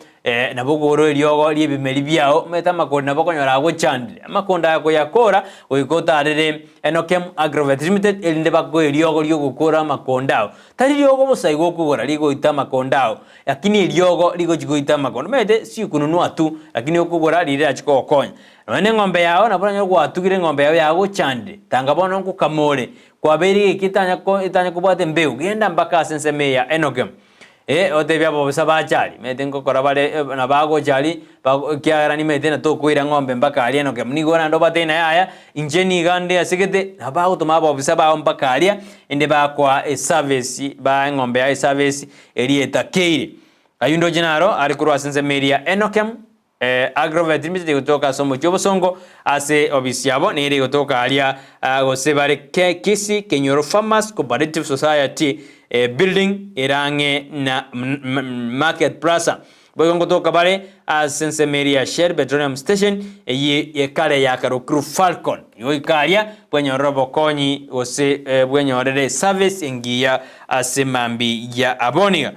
nabogoro eliogo liebimeli byao meta makonda bakonyora gochandi makonda yako yakora oikota arere Enokem Agrovet Limited elinde bakgo eliogo lyogukora makondao tari lyogo bosaigo kugora ligo ita makondao lakini eliogo ligo jigoita makondo mete si kununua tu lakini okugora lire achiko okonya none ngombe yao nabona gwatugire ngombe yao yago chandi tangabona nkukamore kwa beri itanya kubate mbeu genda mpaka senseme ya Enokem otebya bo sabachali metengo korabale na bago chali kiara ni metena to kuira ngombe mpaka ali Enokem nigona ndo batena yaya injeni gande asigete na bago to mabo bisaba mpaka ali ende ba kwa service ba ngombe ya service eri etakeire ayundo jinaro ari kurwa sense media Enokem Agrovet Limited kutoka somo jobosongo ase obisiabo nere kutoka alia gosebare Kisii Kenyoro Farmers Cooperative Society building irange na market plaza boyo kutoka bale sense media share petroleum station ye kale ya Karukuru Falcon yo ikalia bwenyo robo konyi ose bwenyo rede service ingia asemambi ya aboniga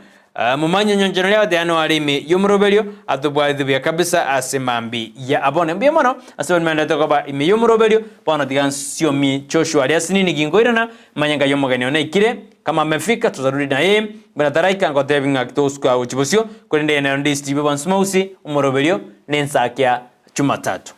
mumanya nyonjero de ano alimi yumroberio atubwaidhubia kabisa asemambi ya abone mbia mono asebon manda tokoba imi yumroberio pono digansio mi Joshua aliasini gingoirana manyanga yomogani onaikire kama amefika tutarudi na yeye bana taraika ngotevinga kitoska uchibusio kwende na Ndizi bansmousi umroberio nensakia Jumatatu.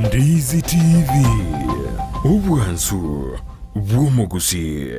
Ndizi TV Ubwansu Bw'Omugusi.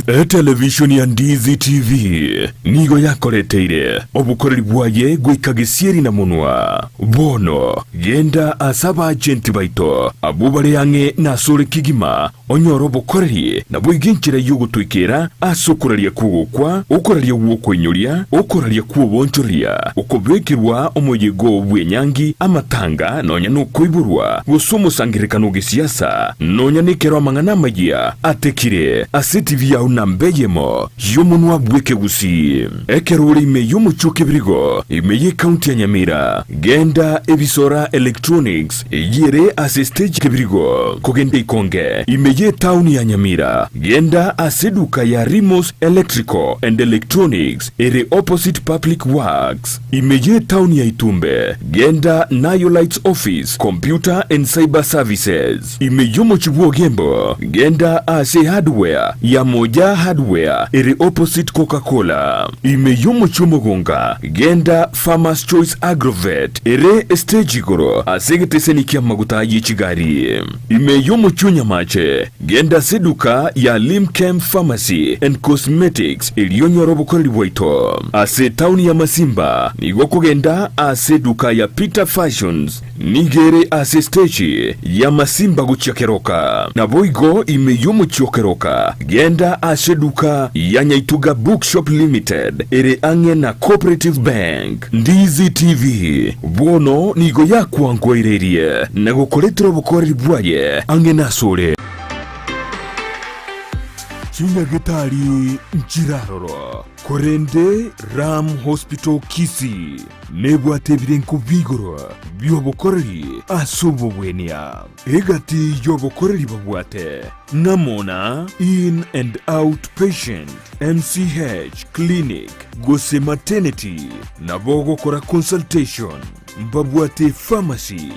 Television ya Ndizi TV nigo yakoreteire obukoreri bwaye gwika Kisii na munwa bono genda asaba agenti baito abubare yange nasore kigima onyoro bukoreri na bwiginchira yugutwikira asukuraria kugukwa ukoraria wokwenyuria ukoraria kubonchoria ukobekirwa omoyego bwenyangi amatanga nonya nukuiburwa gusumu sangirikano gisiasa nonya nikero amangana magia atekire asitivi ya unambeyemo yomunwa bweke Gusii ekeruri ime yumuchuke birigo ime ye county ya Nyamira genda ebisora electronics yere asistage kebirigo kugende ikonge ime ye town ya Nyamira genda aseduka ya Rimos Electrical and Electronics ere opposite public works ime ye town ya Itumbe genda Nayo Lights Office Computer and Cyber Services ime yumuchubuo gembo genda ase hardware ya Moja Hardware ere opposite Coca-Cola ime yumuchumugunga genda Farmers Choice Agrovet ere stage goro asegiteseni kia maguta yichigari ime yumuchunya mache genda seduka ya Limchem Pharmacy and Cosmetics iliyonyo robukoreri bwaito ase town ya Masimba nigoko genda ase duka ya Peter Fashions nigere ase stage ya Masimba guchiakeroka na boigo ime yumuchiokeroka genda ase duka ya Nyaituga Bookshop Limited ere ange na Cooperative Bank. Ndizi TV bono nigo ya kuangwairerie na gukoretero bukoreri bwaye ange nasore Chinyagetari Njiraroro Korende Ram Hospital Kisii nebwate birenko bigoro byobokoreri asubo bwenia egati yobokoreri babwate namona in and out patient MCH clinic Gusii maternity nabogo kora consultation mbabwate pharmacy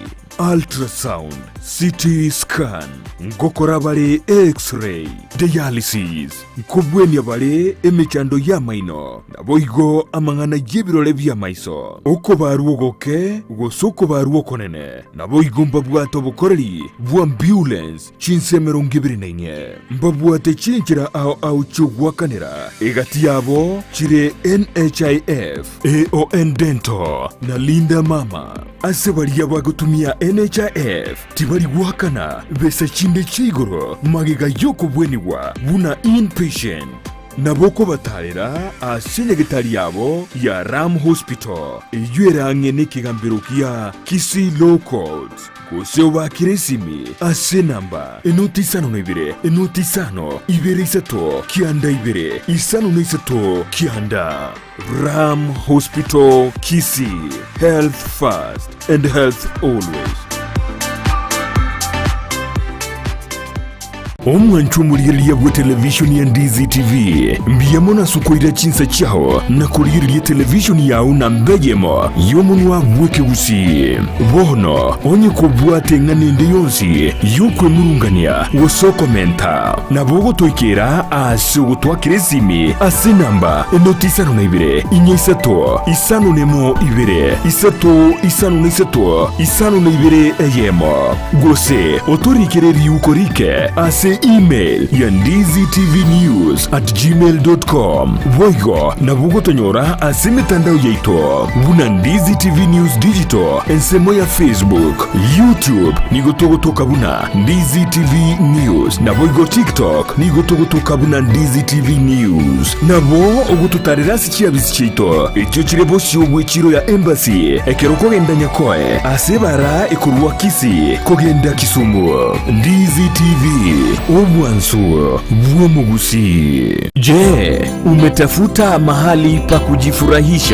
ultrasound CT scan ngokora bale x-ray dialysis nkobwenia bale emechando ya maino naboigo amangana yibirole bya maiso uko baruogoke gosoko baruokonene naboigo mbabwate obukoreri bwa ambulance chinsemero ngibirinainye mbabwate chinchira au chugwakanira egati yabo chire NHIF AON Dental na Linda Mama asebali yabagutumia NHIF tibali wakana besa chinde chigoro magiga yoko bweniwa buna inpatient naboko batarera asenyegetari yabo ya Ram Hospital eyuerange nekigambiro kia Kisii Low Court Gusii wa kiresimi ase namba enotisano nebire enotisano ibere isato kianda ibere isano neisato kianda Ram Hospital Kisii, health first and health always. Omwanchumuliriya bwa television ya Ndizi TV mbiyamona sukoira chinsa chao na kuliriya television yao na mbejemo yomunwa bweke Gusii bono onye kubwate nganende yonsi yukwe murungania woso komenta na bogo toikera ase gutwa kiresimi ase namba enotisano na ibire inyesato isano nemo ibire isato isano na isato isano na ibire eyemo Gusii otorikireri yukorike ase email ya ndiztvnews@gmail.com boigo na bugo tonyora ase mitandao yaito buna Ndizi TV News Digital ensemo ya Facebook YouTube nigotogotoka buna Ndizi TV News na boigo TikTok nigotogotoka buna Ndizi TV News nabo ogututarira sikiabisi chito ekyo kirebo shobwe chiro ya embassy ekeroko genda nyakoe ase bara ekurwa Kisii kogenda Kisumu Ndizi TV Mwanzo bwa Gusii. Je, umetafuta mahali pa kujifurahisha